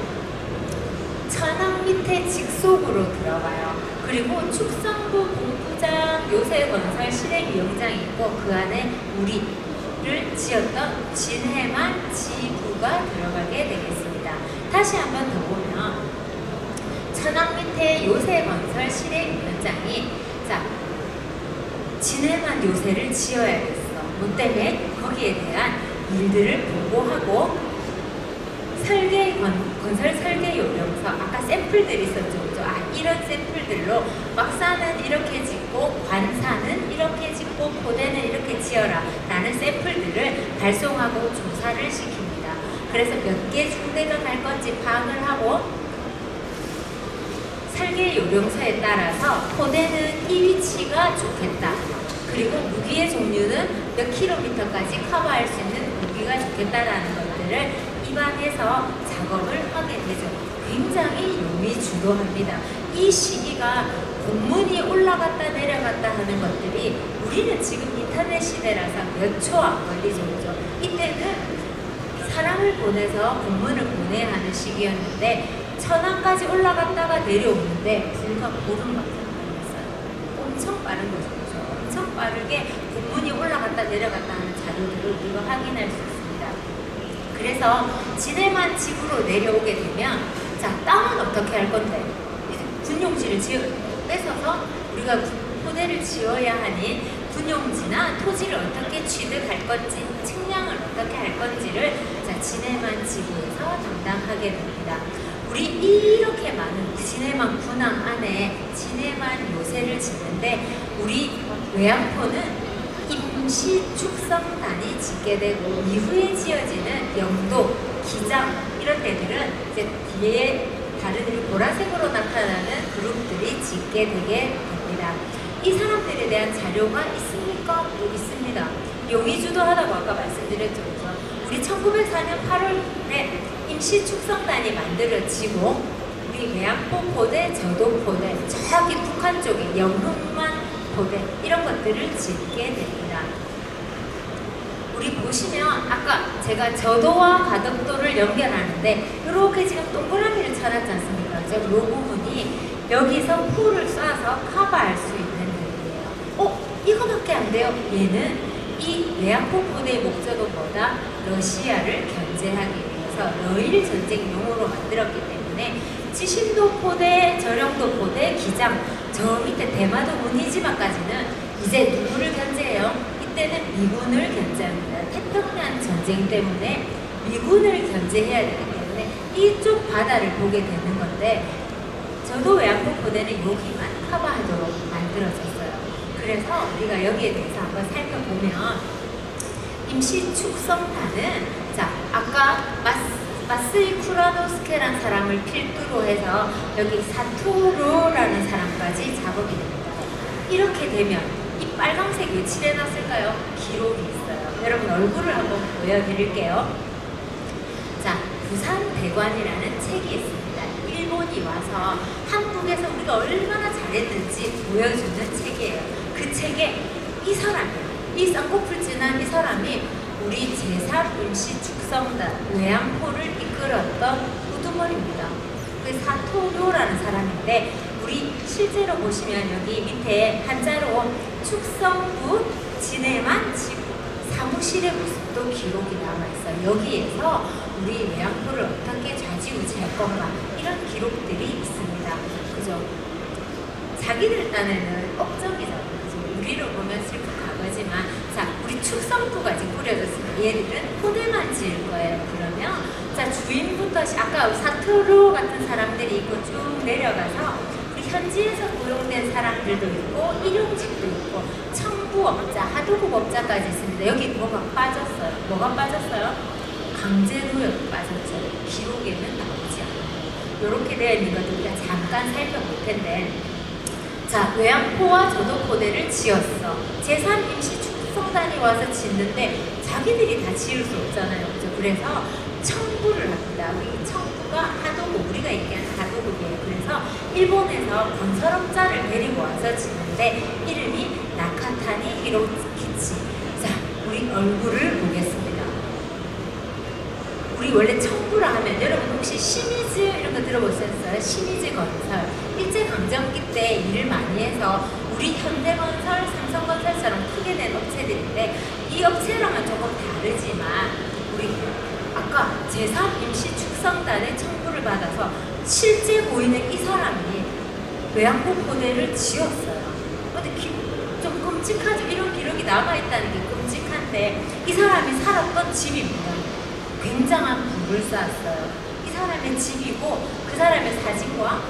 천왕 밑에 직속으로 들어가요. 그리고 축성부 본부장 요새 건설 실행위원장이 있고 그 안에 우리를 지었던 진해만 지부가 들어가게 되겠습니다. 다시 한번 더 보면 천왕 밑에 요새 건설 실행위원장이 자, 진해만 요새를 지어야겠어. 뭐 때문에 거기에 대한 일들을 보고하고 건설 설계 요령서, 아까 샘플들이 있었죠, 그죠? 이런 샘플들로 막사는 이렇게 짓고 관사는 이렇게 짓고 포대는 이렇게 지어라 라는 샘플들을 발송하고 조사를 시킵니다. 그래서 몇 개 중대가 갈 건지 파악을 하고 설계 요령서에 따라서 포대는 이 위치가 좋겠다. 그리고 무기의 종류는 몇 킬로미터까지 커버할 수 있는 무기가 좋겠다라는 것들을 입안해서 작업을 하게 되죠. 굉장히 용의주도합니다. 이 시기가 공문이 올라갔다 내려갔다 하는 것들이 우리는 지금 인터넷 시대라서 몇 초 안 걸리죠. 그죠? 이때는 사람을 보내서 공문을 보내야 하는 시기였는데 천안까지 올라갔다가 내려오는데 불과 보름밖에 안 걸렸어요. 엄청 빠른 거죠. 그죠? 엄청 빠르게 공문이 올라갔다 내려갔다 하는 자료들을 우리가 확인할 수 있습니다. 그래서 진해만 집으로 내려오게 되면 자, 땅은 어떻게 할 건데? 이제 군용지를 뺏어서 우리가 포대를 지어야 하니 군용지나 토지를 어떻게 취득할 건지, 측량을 어떻게 할 건지를 자, 진해만 지구에서 담당하게 됩니다. 우리 이렇게 많은 진해만 군항 안에 진해만 요새를 짓는데 우리 외양포는 임시 축성단이 짓게 되고 이후에 지어지는 영도, 기장 이런 데들은 이제 뒤에 다른 보라색으로 나타나는 그룹들이 짓게 되게 됩니다. 이 사람들에 대한 자료가 있습니까? 있습니다. 용의주도 하다고 아까 말씀드렸죠. 그래서 우리 1904년 8월에 임시 축성단이 만들어지고 우리 외양포 포대, 저도 포대, 저기 북한 쪽에 영흥만 포대 이런 것들을 짓게 됩니다. 우리 보시면 아까 제가 저도와 가덕도를 연결하는데 이렇게 지금 동그라미를 쳐놨지 않습니까? 그죠? 이 부분이 여기서 포를 쏴서 커버할 수 있는 데이에요. 이거밖에 안 돼요. 얘는 이 외양포 포대의 목적은 뭐다? 러시아를 견제하기 위해서 러일 전쟁 용어로 만들었기 때문에 지신도 포대, 저령도 포대, 기장 저 밑에 대마도 문이지마까지는 이제 누구를 견제해요? 이때는 미군을 견제합니다. 태평양 전쟁 때문에 미군을 견제해야 되기 때문에 이쪽 바다를 보게 되는 건데 저도 외양포 포대는 여기만 커버하도록 만들어졌어요. 그래서 우리가 여기에 대해서 한번 살펴보면 임시 축성단은 자 아까 마스이 쿠라노스케라는 사람을 필두로 해서 여기 사토루라는 사람까지 작업이 됩니다. 이렇게 되면 이 빨강색 왜 칠해놨을까요? 기록이 있어요. 여러분 얼굴을 한번 보여드릴게요. 자, 부산대관이라는 책이 있습니다. 일본이 와서 한국에서 우리가 얼마나 잘했는지 보여주는 책이에요. 그 책에 이 사람이에요. 이 쌍꺼풀 진한 이 사람이 우리 제3임시 축성단 외양포를 이끌었던 우두머리입니다. 그 사토료라는 사람인데 우리 실제로 보시면 여기 밑에 한자로 축성부 진해만 지구 사무실의 모습도 기록이 남아있어요. 여기에서 우리 외양포를 어떻게 좌지우지할 건가 이런 기록들이 있습니다. 그죠? 자기들 딴에는 억정이잖아요. 우리로 보면 슬픈 과거지만 자 우리 축성부가 지금 꾸려졌습니다. 얘들은 포대만 지을 거예요. 그러면 자 주인부터 아까 사토로 같은 사람들이 있고 쭉 내려가서 우리 현지에서 고용된 사람들도 있고 일용직도 있고 청부업자, 하도급업자까지 있습니다. 여기 뭐가 빠졌어요? 뭐가 빠졌어요? 강제노역이 빠졌죠. 기록에는 나오지 않아요. 이렇게 되어 있는 것도 우리가 잠깐 살펴볼 텐데 자, 외양포와 저도포대를 지었어. 제3임시 축성단이 와서 짓는데 자기들이 다 지을 수 없잖아요. 그죠? 그래서 청부를 합니다. 우리 청부가 하도급, 우리가 얘기하는 하도급이에요. 그래서 일본에서 건설업자를 데리고 와서 짓는데 이름이 나카타니 히로키치. 자, 우리 얼굴을 보겠습니다. 우리 원래 청부라 하면 여러분 혹시 시미즈 이런 거 들어보셨어요? 시미즈 건설 일제강점기 때 일을 많이 해서 우리 현대건설, 삼성건설처럼 크게 된 업체들인데 이 업체랑은 조금 다르지만 우리 아까 제3임시 축성단의 청부를 받아서 실제 보이는 이 사람이 외양포 포대를 지었어요. 근데 좀 끔찍하죠? 이런 기록이 남아있다는 게 끔찍한데 이 사람이 살았던 집입니다. 굉장한 부를 쌓았어요. 이 사람의 집이고 그 사람의 사진과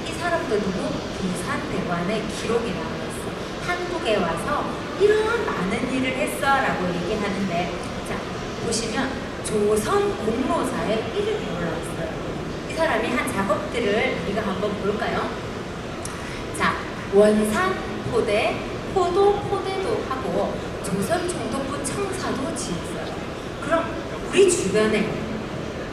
이 사람도 누구? 부산대관의 기록이 나와있어. 한국에 와서 이런 많은 일을 했어 라고 얘기하는데 자 보시면 조선 공로사에 이름이 올라왔어요. 이 사람이 한 작업들을 우리가 한번 볼까요? 자 원산 포대, 포도 포대도 하고 조선 총독부 청사도 지었어요. 그럼 우리 주변에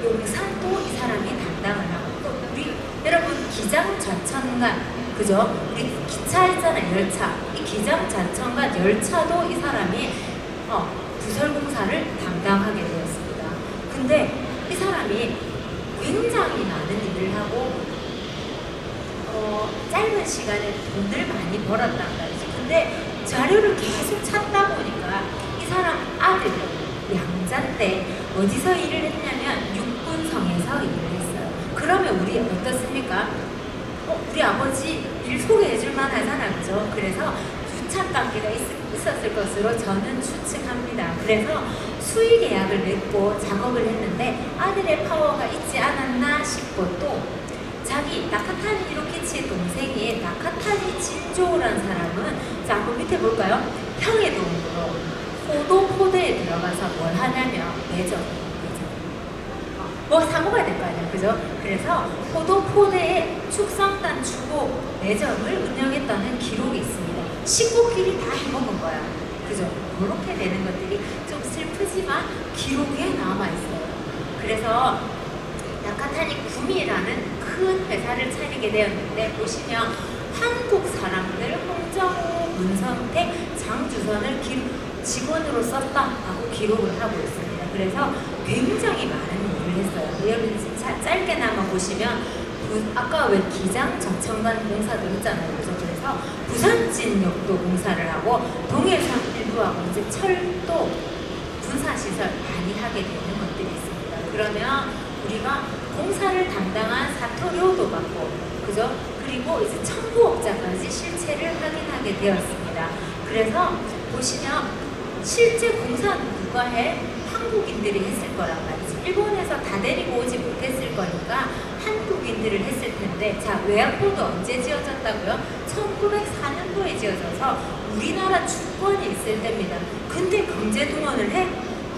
용산도 이 사람이 담당을 하고 또 우리 여러분 기장 좌천간 그죠? 우리 기차 있잖아요. 열차 이 기장 좌천간 열차도 이 사람이 부설공사를 담당하게 되었습니다. 근데 이 사람이 굉장히 많은 일을 하고 짧은 시간에 돈을 많이 벌었단 말이죠. 근데 자료를 계속 찾다 보니까 이 사람 아들이 양자 때 어디서 일을 했냐면 육군성에서 일을 했어요. 그러면 우리 어떻습니까? 우리 아버지 일 소개해줄 만하잖아, 그죠? 그래서 유착 관계가 있었을 것으로 저는 추측합니다. 그래서 수의 계약을 맺고 작업을 했는데 아들의 파워가 있지 않았나 싶고, 또 자기 나카타니 히로키치의 동생인 나카타니 진조라는 사람은, 자 한번 밑에 볼까요? 형의 도움으로 포도포대에 들어가서 뭘 하냐면 매점, 뭐 사먹어야 될 거 아니야, 그죠? 그래서 포도포대에 축성단 주고 매점을 운영했다는 기록이 있습니다. 식구끼리 다 해먹은 거야, 그죠? 그렇게 되는 것들이 좀 슬프지만 기록에 남아있어요. 그래서 나카타니 구미라는 큰 회사를 차리게 되었는데, 보시면 한국 사람들 홍정호, 문성택, 장주선을 직원으로 썼다라고 기록을 하고 있습니다. 그래서 굉장히 많은 일을 했어요. 여러분 진짜 짧게나마 보시면 아까 왜 기장 저천간 공사도 했잖아요, 그죠? 그래서 부산진역도 공사를 하고 동해선 일부하고 이제 철도 군사시설 많이 하게 되는 것들이 있습니다. 그러면 우리가 공사를 담당한 사토료도 받고, 그죠? 그리고 이제 청부업자까지 실체를 확인하게 되었습니다. 그래서 보시면 실제 공사는 누가 해? 한국인들이 했을 거란 말이지. 일본에서 다 데리고 오지 못했을 거니까 한국인들을 했을 텐데, 자, 외양포도 언제 지어졌다고요? 1904년도에 지어져서 우리나라 주권이 있을 때입니다. 근데 강제동원을 해?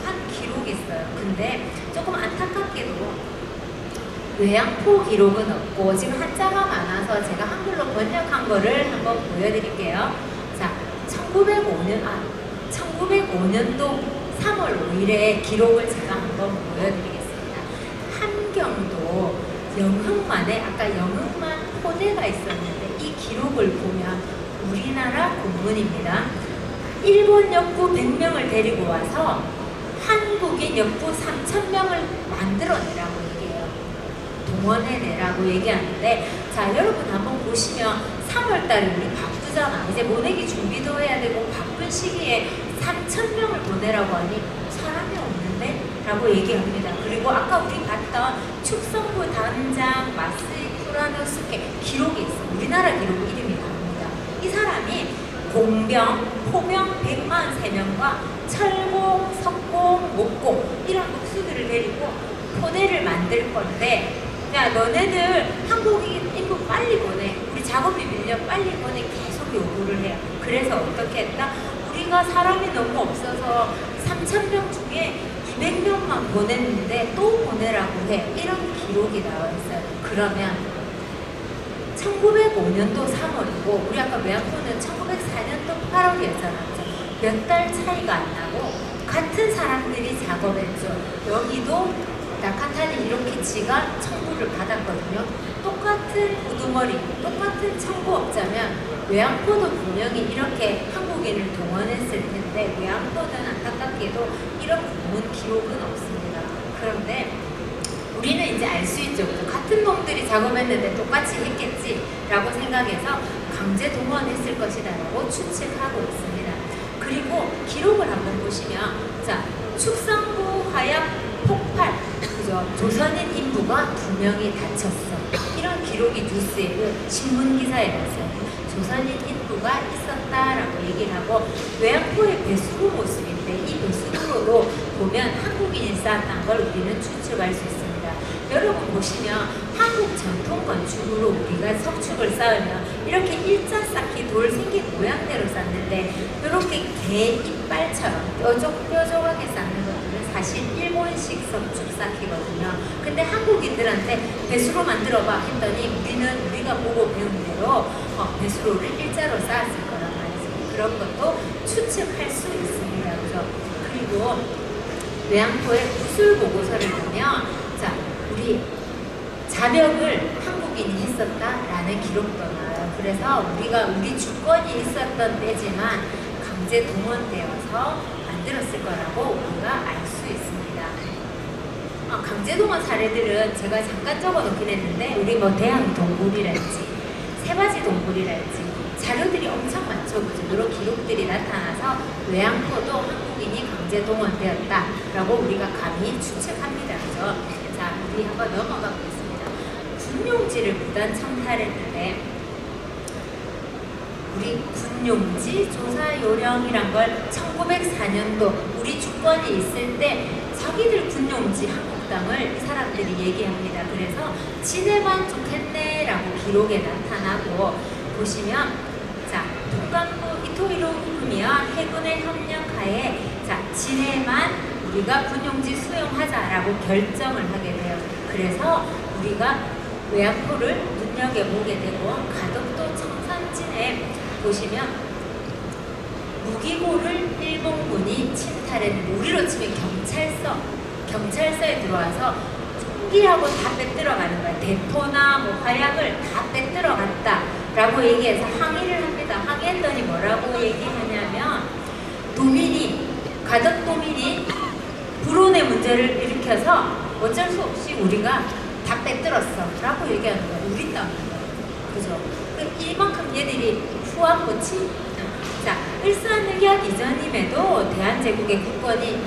한 기록이 있어요. 근데 조금 안타깝게도 외양포 기록은 없고, 지금 한자가 많아서 제가 한글로 번역한 거를 한번 보여드릴게요. 자, 1905년도 3월 5일에 기록을 제가 한번 보여드리겠습니다. 함경도 영흥만에, 아까 영흥만 포대가 있었는데 이 기록을 보면 우리나라 공문입니다. 일본 역부 100명을 데리고 와서 한국인 역부 3,000명을 만들어내라고 얘기해요. 동원해내라고 얘기하는데, 자 여러분 한번 보시면 3월달에 우리 바쁘잖아. 이제 모내기 준비도 해야 되고 바쁜 시기에 3,000명을 보내라고 하니 사람이 없는데? 라고 얘기합니다. 그리고 아까 우리 봤던 축성부 단장 마스이 쿠라노스케 기록이 있어. 우리나라 기록 이름이 나옵니다. 이 사람이 공병, 포병 143명과 철공, 석공, 목공 이런 목수들을 데리고 포대를 만들 건데, 야 너네들 한국인 인구 빨리 보내, 우리 작업비 밀려 빨리 보내, 계속 요구를 해요. 그래서 어떻게 했다? 우리가 사람이 너무 없어서 3,000명 중에 200명만 보냈는데 또 보내라고 해. 이런 기록이 나와 있어요. 그러면 1905년도 3월이고 우리 아까 외양포는 1904년도 8월이었잖아요. 몇 달 차이가 안 나고 같은 사람들이 작업했죠. 여기도 나카타니 히로키치가 청구를 받았거든요. 똑같은 우두머리, 똑같은 청구업자면 외양포도 분명히 이렇게 한국인을 동원했을 텐데, 외양포는 안타깝게도 이런 공문 기록은 없습니다. 그런데 우리는 이제 알 수 있죠. 같은 놈들이 작업했는데 똑같이 했겠지라고 생각해서 강제 동원했을 것이다라고 추측하고 있습니다. 그리고 기록을 한번 보시면, 자, 축성부 화약 폭발, 그죠? 조선인 인부가 2명이 다쳤어. 이런 기록이 뉴스에, 신문 기사에 났어요. 조선인 인부가 있었다라고 얘기를 하고, 외양포의 배수로 모습인데 이 배수로도 보면 한국인이 쌓았다는 걸 우리는 추측할 수 있습니다. 여러분 보시면 한국 전통 건축으로 우리가 석축을 쌓으면 이렇게 일자 쌓기 돌 생긴 모양대로 쌓는데, 이렇게 개 이빨처럼 뾰족뾰족하게 쌓는 것들은 사실 일본식 석축 쌓기거든요. 근데 한국인들한테 배수로 만들어봐 했더니 우리가 보고 배운 대로 배수로를 일자로 쌓았을 거란 말이죠. 그런 것도 추측할 수 있습니다. 그죠? 그리고 외양포의 구술 보고서를 보면, 자, 우리 자벽을 한국인이 했었다라는 기록도 나와요. 그래서 우리 주권이 있었던 때지만 강제 동원되어서 만들었을 거라고 우리가 알 수 있습니다. 강제 동원 사례들은 제가 잠깐 적어놓긴 했는데, 우리 뭐 대항 동굴이랄지 세바지 동굴이랄지 자료들이 엄청 많죠. 그죠? 이런 기록들이 나타나서 외양포도 한국인이 강제 동원되었다라고 우리가 감히 추측합니다. 그죠? 자, 우리 한번 넘어가 보겠습니다. 군용지를 무단 청탈했는데 우리 군용지 조사 요령이란 걸 1904년도 우리 주권이 있을 때 자기들 군용지 한국 땅을 이 사람들이 얘기합니다. 그래서 지네만 좋겠네라고 기록에 나타나고 보시면 자 북간부 이토 히로부미와 해군의 협력하에 자 지네만 우리가 군용지 수용하자라고 결정을 하게 돼요. 그래서 우리가 외양포를 눈여겨보게 되고 가덕도 청산진에 보시면 무기고를 일본군이 침탈했는데 우리로 치면 경찰서에 들어와서 총기하고 다 빼들어가는 거야. 대포나 뭐 화약을 다 빼들어갔다라고 얘기해서 항의를 합니다. 항의했더니 뭐라고 얘기하냐면 가덕도민이 불온의 문제를 일으켜서 어쩔 수 없이 우리가 다 빼들었어 라고 얘기하는 거야. 우리 땅인 거야. 그죠? 이만큼 얘들이 후한무치. 자, 일산의견 이전임에도 대한제국의 국권이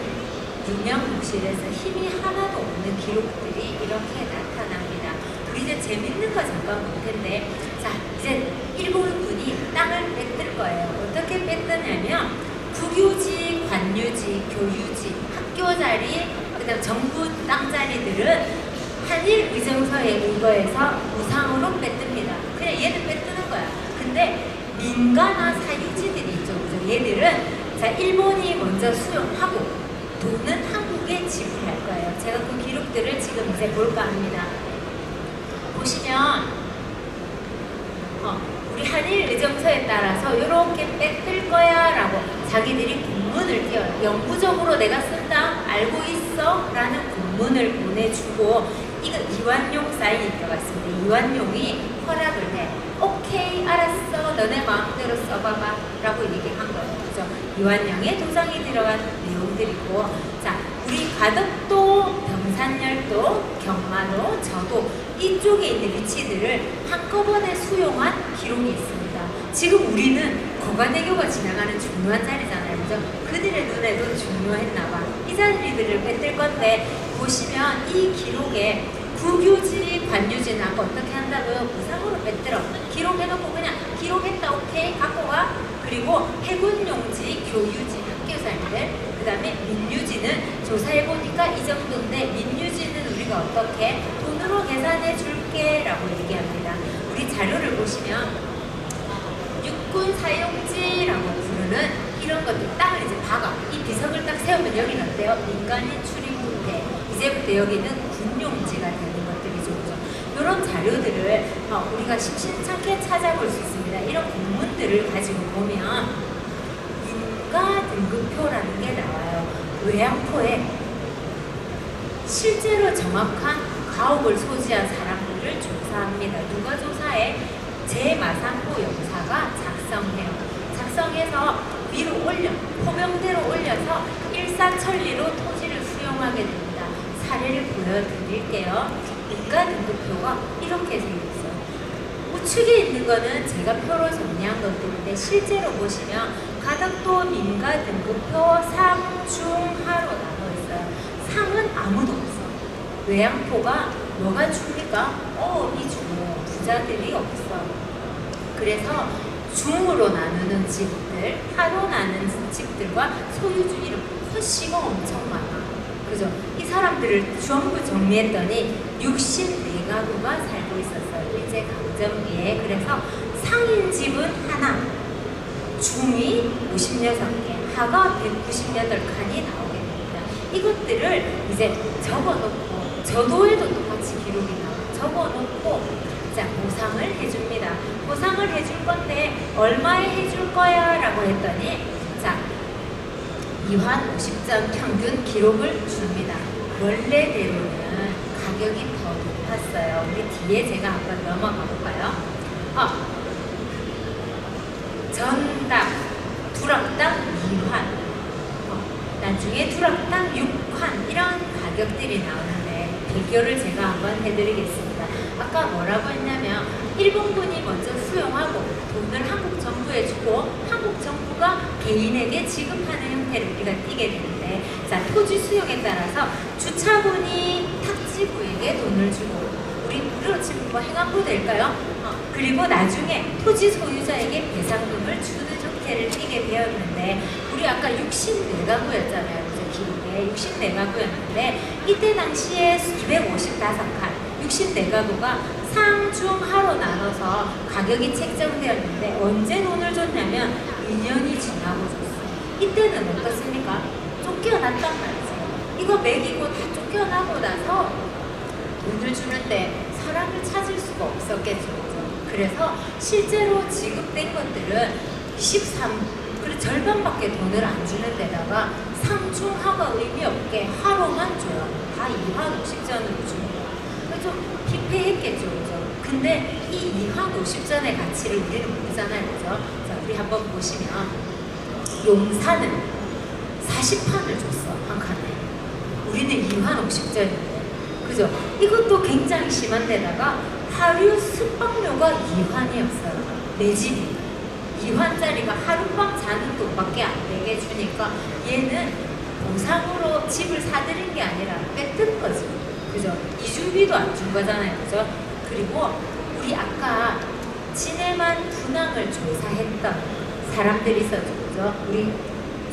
유명무실해서 힘이 하나도 없는 기록들이 이렇게 나타납니다. 우리 이제 재밌는 거 잠깐 볼 텐데, 자, 이제 일본군이 땅을 뺏을 거예요. 어떻게 뺏느냐면 국유지, 관유지, 교유지, 학교 자리, 그다음 정부 땅 자리들은 한일 의정서에 의거해서 무상으로 뺏듭니다. 그냥 얘들 뺏드는 거야. 근데 민가나 사유지들이 있죠. 그죠? 얘들은 자 일본이 먼저 수용하고 돈은 한국에 지불할 거예요. 제가 그 기록들을 지금 이제 볼까 합니다. 보시면 우리 한일 의정서에 따라서 이렇게 뺏을 거야 라고 자기들이 공문을 띄워요. 영구적으로 내가 쓴다 알고 있어 라는 공문을 보내주고 이거 이완용 사인이 들어갔습니다. 이완용이 허락을 해. 오케이 알았어 너네 마음대로 써봐봐 라고 얘기한 거예요. 그죠? 이완용의 도장이 들어간 내용들이고 자 우리 가덕도, 병산열도, 경마도, 저도 이쪽에 있는 위치들을 한꺼번에 수용한 기록이 있습니다. 지금 우리는 거관대교가 지나가는 중요한 자리잖아요. 그죠? 그들의 눈에도 중요했나봐. 이 자리들을 뺏을 건데 보시면 이 기록에 국유지, 관유지는 아까 어떻게 한다고요? 무상으로 뺏들어. 기록해놓고 그냥 기록했다 오케이 갖고 가. 그리고 해군용지, 교유지, 학교살들 그 다음에 민유지는 조사해보니까 이 정도인데 민유지는 우리가 어떻게 돈으로 계산해 줄게 라고 얘기합니다. 우리 자료를 보시면 육군 사용지라고 부르는 이런 것들 땅을 이제 박아 이 비석을 딱 세우면 여기는 어때요? 민간인 출입국대 이제부터 여기는 군용지가 되는 것들이죠. 이런 자료들을 우리가 심심찮게 찾아볼 수 있습니다. 이런 공문들을 가지고 보면 인가 등급표라는 게 나와요. 외양포에 실제로 정확한 가옥을 소지한 사람들을 조사합니다. 누가 조사해? 제마산포 영사가 작성해서 위로 올려 포병대로 올려서 일사천리로 토지를 수용하게 됩니다. 사례를 보여드릴게요. 인가 등급표가 이렇게 생겼어요. 우측에 있는 거는 제가 표로 정리한 것들인데 실제로 보시면 가덕도 민가 등급표 상, 중, 하로 나눠 있어요. 상은 아무도 없어. 외양포가 뭐가 줍니까? 이 중요 부자들이 없어. 그래서 중으로 나누는 집들, 하로 나누는 집들과 소유주 이름 허씨가 엄청 많아. 그죠? 이 사람들을 전부 정리했더니 64가구가 살고 있었어요. 일제강점기에. 그래서 상인 집은 하나, 중이 56개, 하가 198칸이 나오게 됩니다. 이것들을 이제 적어놓고 저도에도 똑같이 기록이 나와요. 적어놓고 자 보상을 해줍니다. 보상을 해줄 건데 얼마에 해줄 거야? 라고 했더니 자 2환 50점 평균 기록을 줍니다. 원래대로는 가격이 더 높았어요. 우리 뒤에 제가 한번 넘어가 볼까요? 전당 두락당 2환 나중에 두락당 6환 이런 가격들이 나오는데 비교를 제가 한번 해드리겠습니다. 아까 뭐라고 했냐면 일본군이 먼저 수용하고 돈을 한국 정부에 주고 한국 정부가 개인에게 지급하는 형태를 우리가 띠게 되는데 자 토지 수용에 따라서 주차군이 탁지부에게 돈을 주고 우리로 치면 뭐 행안부 될까요? 그리고 나중에 토지 소유자에게 배상금을 주는 형태를 띠게 되었는데, 우리 아까 64가구였잖아요. 그죠? 기록에 64가구였는데, 이때 당시에 255칸 64가구가 상중하로 나눠서 가격이 책정되었는데, 언제 돈을 줬냐면 2년이 지나고 줬어요. 이때는 어떻습니까? 쫓겨났단 말이죠. 이거 매기고 다 쫓겨나고 나서 돈을 주는데 사람을 찾을 수가 없었겠죠. 그래서 실제로 지급된 것들은 그리고 절반밖에 돈을 안 주는 데다가 상중하가 의미 없게 하루만 줘요. 다 2환 50전으로 줍니다. 좀 피폐했겠죠. 그죠? 근데 이 2환 50전의 가치를 우리는 모르잖아요. 그죠? 자, 우리 한번 보시면 용산은 40판을 줬어. 한 칸에. 우리는 2환 50전인데. 그죠? 이것도 굉장히 심한 데다가 하루 숙박료가 2환이었어요. 내 집이 2환짜리가 하룻밤 자는 돈밖에 안 되게 주니까 얘는 보상으로 집을 사들인 게 아니라 뺏은 거지. 그죠? 이주비도 안 준 거잖아요. 그죠? 그리고 우리 아까 진해만 분황을 조사했던 사람들이 있었죠. 그죠? 우리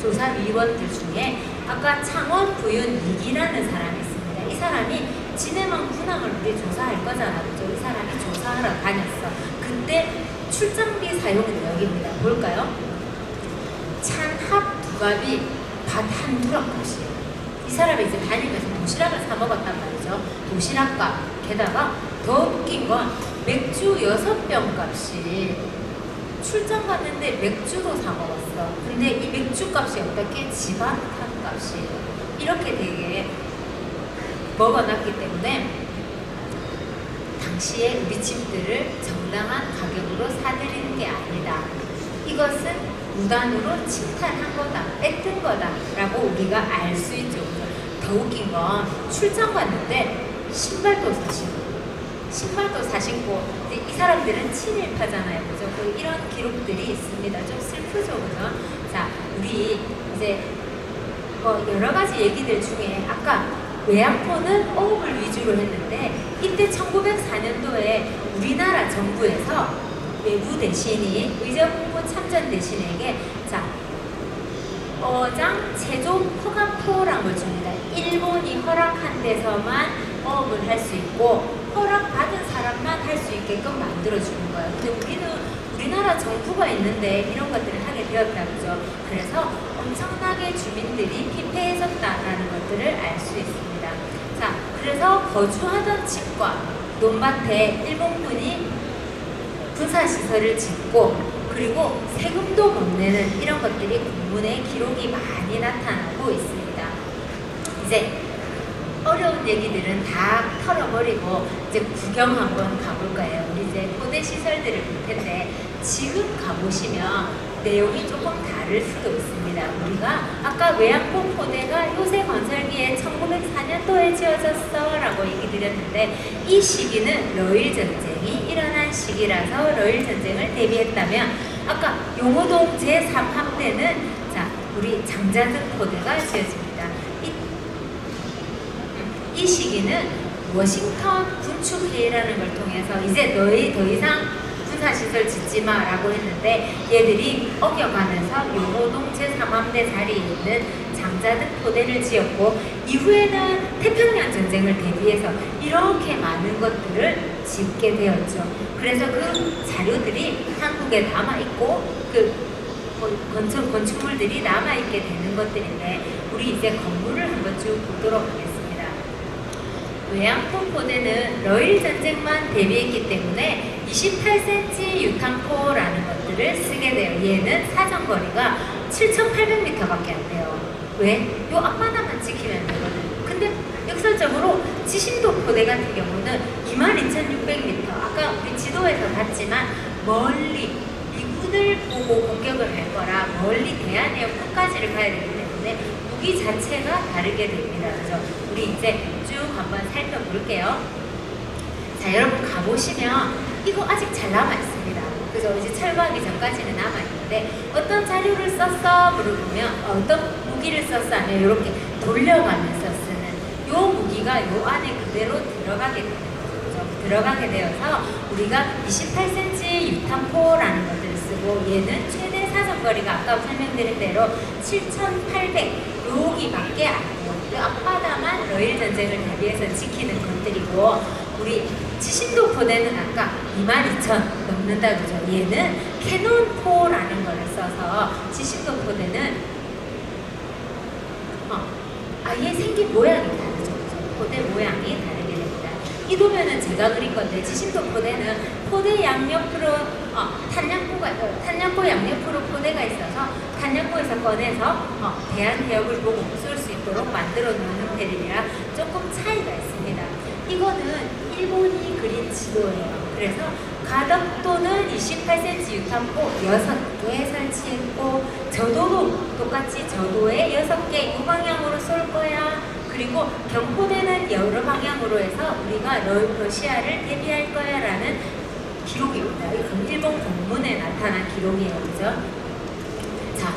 조사위원들 중에 아까 창원 부윤 이기라는 사람이 있습니다. 이 사람이 진해만 분황을 우리 조사할 거잖아. 그죠? 이 사람이 조사하러 다녔어. 그때 출장비 사용 내역입니다. 볼까요? 찬합 2갑이 밥 한 두락값이에요. 이 사람이 이제 다니면서 도시락을 사 먹었단 말이죠. 도시락값. 게다가 더 웃긴 건 맥주 6병 값이, 출장 갔는데 맥주도 사 먹었어. 근데 이 맥주 값이 어떻게 집 한 칸 값이에요. 이렇게 되게 먹어놨기 때문에 당시에 우리 집들을 정당한 가격으로 사들이는 게 아니다. 이것은 무단으로 침탈한 거다, 뺏은 거다라고 우리가 알 수 있죠. 더 웃긴 건 출장 갔는데 신발도 사신고, 근데 이 사람들은 친일파잖아요. 그죠? 이런 기록들이 있습니다. 좀 슬프죠. 그죠? 자, 우리 이제 여러 가지 얘기들 중에 아까 외양포는 어업을 위주로 했는데, 이때 1904년도에 우리나라 정부에서 외부 대신이 의정부 참전 대신에게 어장 제조 허가표라는 걸 줍니다. 일본이 허락한 데서만 어업을 할 수 있고 허락받은 사람만 할 수 있게끔 만들어주는 거예요. 근데 우리나라 정부가 있는데 이런 것들을 하게 되었다. 그죠? 그래서 엄청나게 주민들이 피폐해졌다라는 것들을 알 수 있습니다. 자, 그래서 거주하던 집과 논밭에 일본군이 군사시설을 짓고, 그리고 세금도 못 내는 이런 것들이 공문에 기록이 많이 나타나고 있습니다. 이제 어려운 얘기들은 다 털어버리고 이제 구경 한번 가볼 거예요. 우리 이제 포대 시설들을 볼 텐데, 지금 가보시면 내용이 조금 다를 수도 있습니다. 우리가 아까 외양포 포대가 요새 건설기에 1904년도에 지어졌어 라고 얘기 드렸는데, 이 시기는 러일 전쟁이 일어난 시기라서 러일 전쟁을 대비했다면, 아까 용호동 제3함대는 우리 장자등 포대가 지어집니다. 이 시기는 워싱턴 군축회의라는 걸 통해서 이제 너희 더 이상 군사시설 짓지 마 라고 했는데, 얘들이 어겨가면서 용호동 제3함대 자리에 있는 장자등 포대를 지었고, 이후에는 태평양 전쟁을 대비해서 이렇게 많은 것들을 짓게 되었죠. 그래서 그 자료들이 한국에 남아있고, 건축물들이 남아있게 되는 것들인데, 우리 이제 건물을 한번 쭉 보도록 하겠습니다. 외양포 포대는 러일 전쟁만 대비했기 때문에 28cm 유탄포라는 것들을 쓰게 돼요. 얘는 사정거리가 7,800m밖에 안 돼요. 왜? 요 앞바다만 지키면 되거든. 근데 역설적으로 지심도 포대 같은 경우는 22,600m. 아까 우리 지도에서 봤지만 멀리 미군을 보고 공격을 할 거라 멀리 대한해협 끝까지를 가야 되기 때문에 무기 자체가 다르게 됩니다. 그래서 우리 이제 쭉 한번 살펴볼게요. 자, 여러분 가보시면 이거 아직 잘 남아있습니다. 그죠? 이제 철거하기 전까지는 남아있는데, 어떤 자료를 썼어? 물어보면 어떤 무기를 썼어? 하면 이렇게 돌려가면서 쓰는 요 무기가 요 안에 그대로 들어가게 되는 거죠. 들어가게 되어서 우리가 28cm 유탄포라는 것들을 쓰고 얘는 최대 사정거리가 아까 설명드린 대로 7,800 여기밖에 안 돼요. 그 앞바다만 러일 전쟁을 대비해서 지키는 것들이고 우리 지신도 포대는 아까 22,000 넘는다 그죠? 얘는 캐논포라는 걸 써서 지신도 포대는 아예 생긴 모양이 다르죠. 그죠? 포대 모양이 다르게 됩니다. 이 도면은 제가 그린 건데 지신도 포대는 포대 양옆으로 탄약고 양옆으로 포대가 있어서 탄약고에서 꺼내서 대한해역을 보고 쏠 수 있도록 만들어 놓은 형태이라 조금 차이가 있습니다. 이거는 일본이 그린 지도예요. 그래서 가덕도는 28cm 유탄포 6개 설치했고 저도도 똑같이 저도에 6개 이 방향으로 쏠 거야. 그리고 경포대는 여러 방향으로 해서 우리가 러시아를 대비할 거야 라는 기록입니다. 이건 일본 공문에 나타난 기록이에요. 그죠? 자,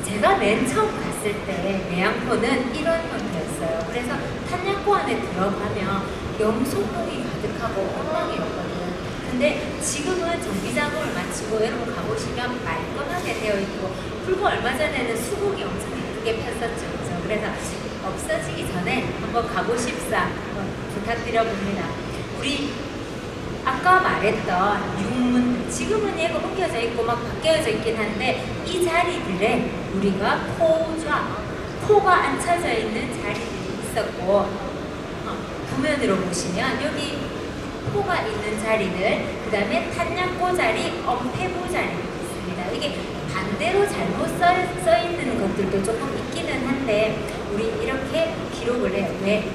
제가 맨 처음 갔을 때 매양포는 이런 형태였어요. 그래서 탄약고 안에 들어가면 염소똥이 가득하고 엉망이었거든요. 근데 지금은 정비 작업을 마치고 여러분 가보시면 말끔하게 되어 있고 불과 얼마 전에는 수국이 엄청 예쁘게 폈었죠. 그죠? 그래서 없어지기 전에 한번 가보십사 한번 부탁드려봅니다. 우리 아까 말했던 육문들 지금은 얘가 옮겨져 있고 막 바뀌어져 있긴 한데 이 자리들에 우리가 포가 앉혀져 있는 자리들이 있었고 도면으로 보시면 여기 포가 있는 자리들 그 다음에 탄약고 자리, 엄폐부 자리가 있습니다. 이게 반대로 잘못 써 있는 것들도 조금 있기는 한데 우리 이렇게 기록을 해요. 왜?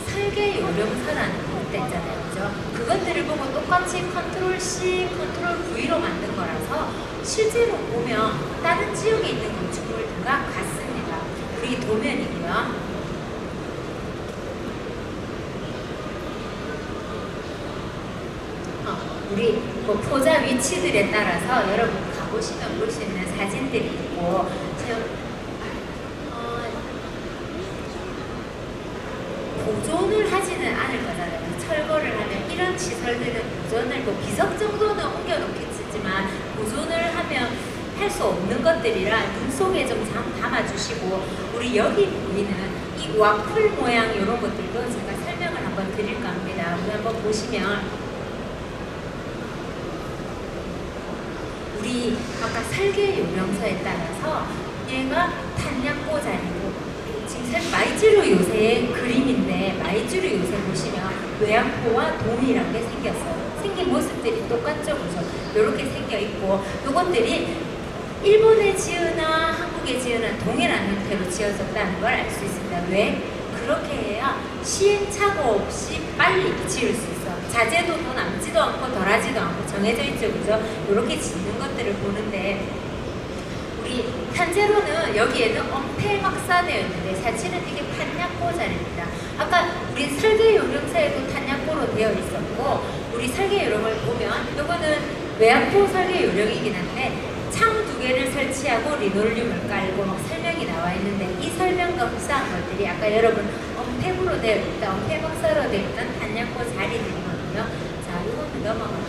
설계 요령서라는 것도 있잖아요. 그죠? 그것들을 보고 똑같이 컨트롤 C, 컨트롤 V로 만든 거라서 실제로 보면 다른 지역에 있는 건축물들과 같습니다. 우리 도면이고요. 우리 뭐 포자 위치들에 따라서 여러분 가보시면 볼 수 있는 사진들이 있고 보존을 하지는 않을 거잖아요. 철거를 하면 이런 시설들은 보존을 뭐 비석 정도는 옮겨놓겠지만 보존을 하면 할 수 없는 것들이라 눈 속에 좀 담아주시고 우리 여기 보이는 이 와플 모양 이런 것들도 제가 설명을 한번 드릴까 합니다. 우리 한번 보시면 우리 아까 설계 요령서에 따라서 얘가 탄약고 자리고 지금 마이츠루 요새의 그림인데 마이츠루 요새 보시면 외양포와 동일하게 생겼어요. 생긴 모습들이 똑같죠, 그죠? 이렇게 생겨 있고 이것들이 일본에 지으나 한국에 지으나 동일한 형태로 지어졌다는 걸 알 수 있습니다. 왜? 그렇게 해야 시행착오 없이 빨리 지을 수 있어. 자재도 더 남지도 않고 덜하지도 않고 정해져 있죠, 그죠? 이렇게 짓는 것들을 보는데 우리 현재로는 여기에는 엄폐막사되어 있는데 사실은 이게 탄약고 자리입니다. 아까 우리 설계 요령서에도 탄약고로 되어 있었고 우리 설계 요령을 보면 이거는 외양포 설계 요령이긴 한데 창 2개를 설치하고 리놀륨을 깔고 막 설명이 나와 있는데 이 설명과 흡사한 것들이 아까 여러분 엄폐부로 되어 있다, 엄폐막사로 되어 있던 탄약고 자리들이거든요. 자, 이거는 넘어가고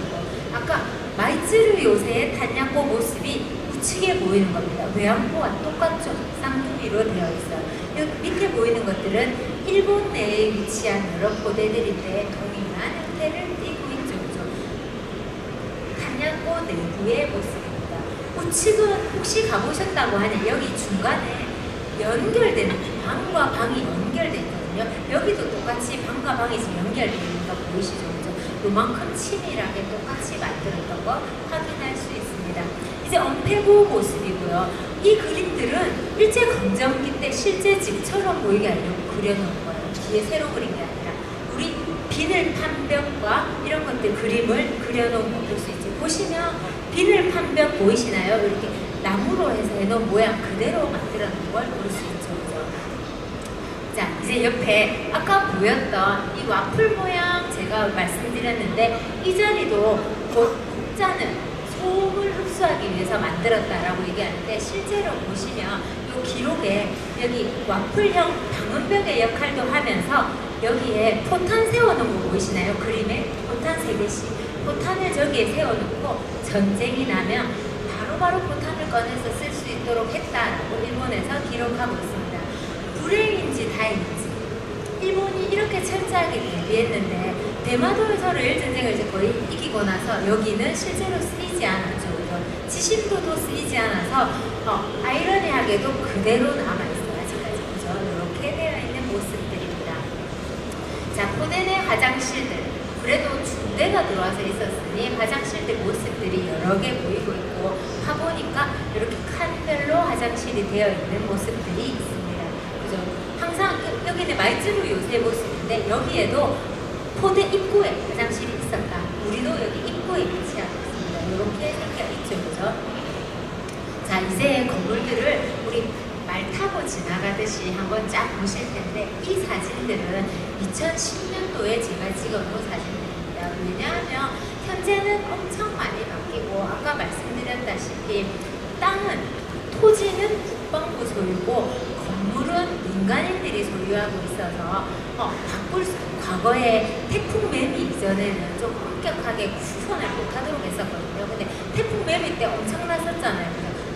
아까 마이츠루 요새의 탄약고 모습이 우측에 보이는 겁니다. 외양포와 똑같죠? 쌍둥이로 되어 있어요. 여기 밑에 보이는 것들은 일본 내에 위치한 여러 포대들인데 동일한 형태를 띠고 있죠. 그죠? 탄약고 내부의 모습입니다. 우측은 혹시 가보셨다고 하냐? 여기 중간에 연결되는 방과 방이 연결되어 있거든요. 여기도 똑같이 방과 방이 지금 연결되어 있는 거 보이시죠? 그죠? 요만큼 치밀하게 똑같이 만들었던 거 확인할 수 있습니다. 이제 엄폐부 모습이고요. 이 그림들은 일제강점기 때 실제 집처럼 보이게 하려고 그려놓은 거예요. 뒤에 새로 그린 게 아니라 우리 비늘 판벽과 이런 것들 그림을 그려놓은 거 볼 수 있죠. 보시면 비늘 판벽 보이시나요? 이렇게 나무로 해서 해놓은 모양 그대로 만들어 놓은 걸 볼 수 있죠. 그죠? 자, 이제 옆에 아까 보였던 이 와플 모양 제가 말씀드렸는데 이 자리도 곧 국자는 소음을 흡수하기 위해서 만들었다라고 얘기하는데 실제로 보시면 이 기록에 여기 와플형 방음벽의 역할도 하면서 여기에 포탄 세워놓은 거 보이시나요? 그림에 포탄 3개씩 포탄을 저기에 세워놓고 전쟁이 나면 바로바로 포탄을 꺼내서 쓸 수 있도록 했다라고 일본에서 기록하고 있습니다. 불행인지 다행인지 일본이 이렇게 철저하게 대비했는데 대마도에서 레일 전쟁을 이제 거의 이기고 나서 여기는 실제로 쓰이지 않았죠. 그죠? 지심도도 쓰이지 않아서 아이러니하게도 그대로 남아있어요. 아직까지. 그죠? 이렇게 되어 있는 모습들입니다. 자, 포덴의 화장실들. 그래도 중대가 들어와서 있었으니 화장실들 모습들이 여러 개 보이고 있고 파보니까 이렇게 칸별로 화장실이 되어 있는 모습들이 있습니다. 그죠? 항상 여기는 말즈루 요새 모습인데 여기에도 포대 입구에 화장실이 있었다. 우리도 여기 입구에 위치하고 있습니다. 이렇게 생겨 있죠. 그죠? 자, 이제 건물들을 우리 말 타고 지나가듯이 한번 쫙 보실 텐데 이 사진들은 2010년도에 제가 찍어놓은 사진들입니다. 왜냐하면 현재는 엄청 많이 바뀌고 아까 말씀드렸다시피 땅은 토지는 국방부 소유고 건물은 민간인들이 소유하고 있어서 바꿀 수 과거에 태풍 매미 이전에는 좀 엄격하게 구분을 못하도록 했었거든요. 근데 태풍 매미 때 엄청났었잖아요.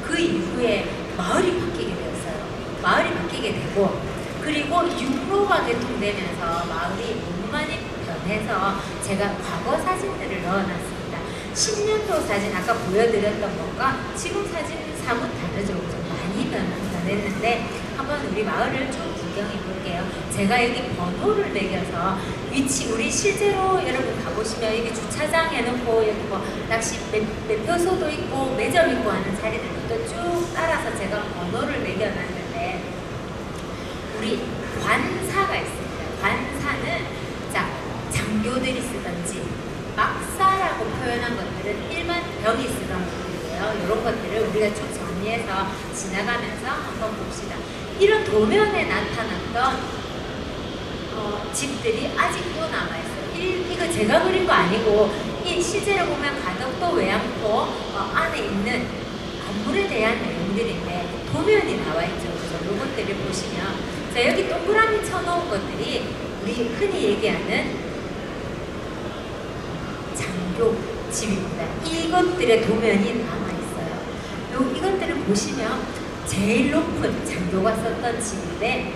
그 이후에 마을이 바뀌게 되었어요. 마을이 바뀌게 되고 그리고 육로가 개통되면서 마을이 너무 많이 변해서 제가 과거 사진들을 넣어놨습니다. 10년도 사진 아까 보여드렸던 것과 지금 사진은 사뭇 다르죠. 좀 많이 변했는데 한번 우리 마을을 좀 구경해 볼게요. 제가 여기 번호를 매겨서 위치 우리 실제로 여러분 가보시면 여기 주차장 해놓고 여기 뭐 낚시 매표소도 있고 매점 있고 하는 자리들부터 쭉 따라서 제가 번호를 매겨놨는데 우리 관사가 있습니다. 관사는 자 장교들이 쓰던 집 막사라고 표현한 것들은 일반 병이 쓰던 것들이에요. 이런 것들을 우리가 쭉 정리해서 지나가면서 한번 봅시다. 이런 도면에 나타났던 집들이 아직도 남아있어요. 이거 제가 그린 거 아니고 이 실제로 보면 가덕도 외양포 안에 있는 건물에 대한 내용들인데 도면이 나와있죠. 그죠? 이것들을 보시면 자 여기 동그라미 쳐놓은 것들이 우리 흔히 얘기하는 장교 집입니다. 이것들의 도면이 남아있어요. 이것들을 보시면 제일 높은 장교가 썼던 집인데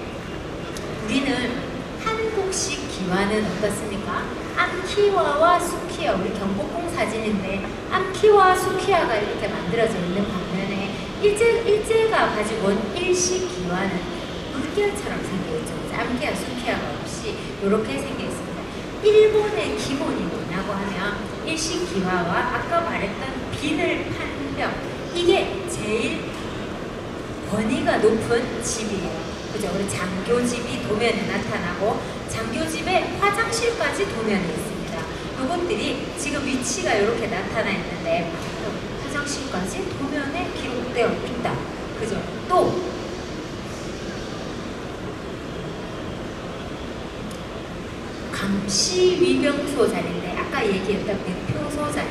우리는 한국식 기와는 어떻습니까? 암키와와 수키와 우리 경복궁 사진인데 암키와 수키와가 이렇게 만들어져 있는 반면에 일제가 가지고 온 일식 기와는 물결처럼 생겨있죠. 암키와 수키와가 없이 이렇게 생겨있습니다. 일본의 기본이 뭐냐고 하면 일식 기와와 아까 말했던 비늘 판벽 이게 제일 권위가 높은 집이에요. 그죠? 우리 장교집이 도면에 나타나고 장교집의 화장실까지 도면에 있습니다. 이것들이 지금 위치가 이렇게 나타나 있는데 화장실까지 도면에 기록되어 있다. 그죠? 또 감시위병소 자리인데 아까 얘기했던 매표소 자리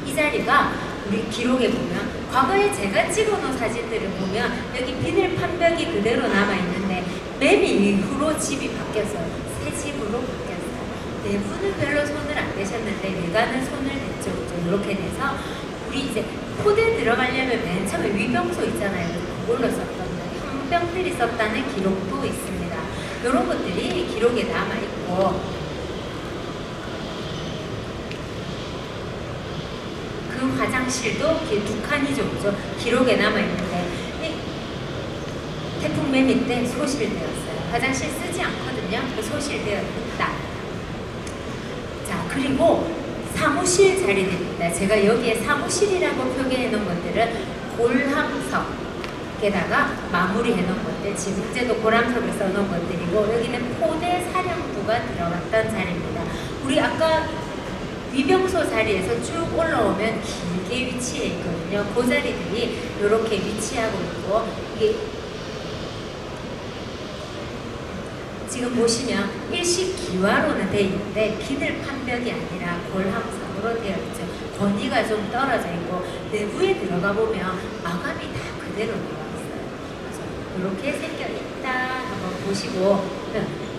이 자리가 우리 기록에 보면 과거에 제가 찍어놓은 사진들을 보면 여기 비닐 판벽이 그대로 남아있는데 매미 이후로 집이 바뀌었어요. 새 집으로 바뀌었어요. 내부는 별로 손을 안 대셨는데 외관은 손을 댔죠. 이렇게 돼서 우리 이제 포대 들어가려면 맨 처음에 위병소 있잖아요. 그걸로 썼던 형병들이 썼다는 기록도 있습니다. 이런 것들이 기록에 남아있고 그 화장실도 두 칸이죠. 그죠? 기록에 남아있는데 태풍 매미 때 소실되었어요. 화장실 쓰지 않거든요. 그 소실되어 있다. 자 그리고 사무실 자리들입니다. 제가 여기에 사무실이라고 표기해 놓은 것들은 골함석에다가 마무리해 놓은 것들 지붕재도 골함석을 써 놓은 것들이고 여기는 포대 사령부가 들어갔던 자리입니다. 우리 아까 위병소 자리에서 쭉 올라오면 길게 위치해 있거든요. 그 자리들이 이렇게 위치하고 있고 이게 지금 보시면 일식 기와로는 돼 있는데 비늘 판벽이 아니라 골함석 마감으로 되어 있죠. 건의가 좀 떨어져 있고 내부에 들어가 보면 마감이 다 그대로 되어 있어요. 그래서 이렇게 생겨 있다 한번 보시고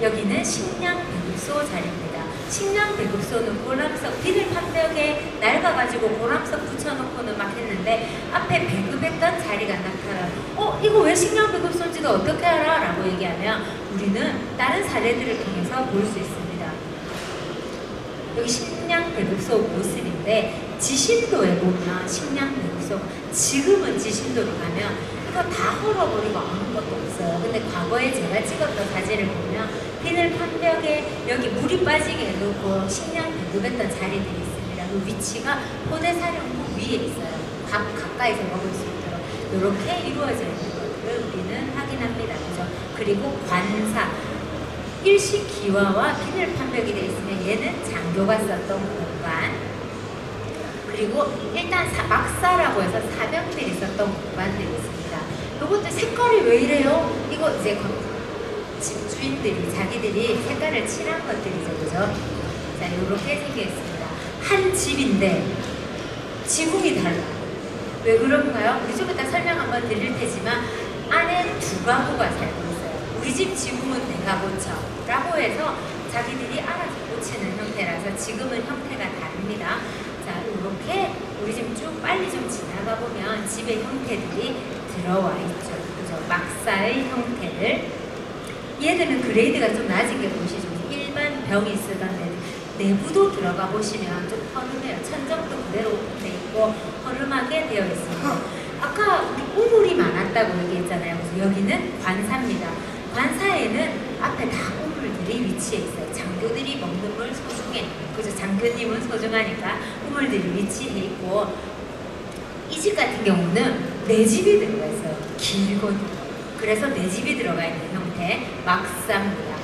여기는 식량 배급소 자리입니다. 식량 배급소는 고람석 비닐 판벽에 낡아가지고 고람석 붙여놓고는 막 했는데 앞에 배급했던 자리가 나타나요. 이거 왜 식량 배급소인지도 어떻게 알아? 라고 얘기하면 우리는 다른 사례들을 통해서 볼 수 있습니다. 여기 식량 배급소 모습인데 지신도에 보면 식량 배급소 지금은 지신도로 가면 이거 다 헐어버리고 아무것도 없어요. 근데 과거에 제가 찍었던 사진을 보면 비늘 판벽에 여기 물이 빠지게 해놓고 식량 배급했던 자리들이 있습니다. 그 위치가 포대사령부 위에 있어요. 가까이서 먹을 수 있도록 이렇게 이루어져 있는 것들을 우리는 확인합니다. 그죠? 그리고 관사 일식 기와와 비늘 판벽이 되어 있으면 얘는 장교가 썼던 공간, 그리고 일단 막사라고 해서 사병들이 썼던 공간들이 있습니다. 이것도 색깔이 왜 이래요? 이거 이제 집주인들이 자기들이 색깔을 칠한 것들이죠, 그죠? 자, 이렇게 생겨 있습니다. 한 집인데 지붕이 달라. 왜 그런가요? 우리 좀 이따 설명 한번 드릴 테지만 안에 두 가구가 살고 있어요. 우리 집 지붕은 내가 고쳐 라고 해서 자기들이 알아서 고치는 형태라서 지금은 형태가 다릅니다. 자, 이렇게 우리 집 쭉 빨리 좀 지나가 보면 집의 형태들이 들어와 있죠. 그죠? 막사의 형태를. 얘들은 그레이드가 좀 낮은 게 보시죠. 일반 병이 쓰던 데는 내부도 들어가 보시면 좀 허름해요. 천정도 그대로 돼 있고 허름하게 되어 있습니다. 아까 우리 우물이 많았다고 얘기했잖아요. 그래서 여기는 관사입니다. 관사에는 앞에 다 우물들이 위치해 있어요. 장교들이 먹는 물 소중해. 그죠? 장교님은 소중하니까 우물들이 위치해 있고, 이 집 같은 경우는 네 집이 들어가 있어요. 길거든요. 그래서 네 집이 들어가 있는 형태 막사입니다.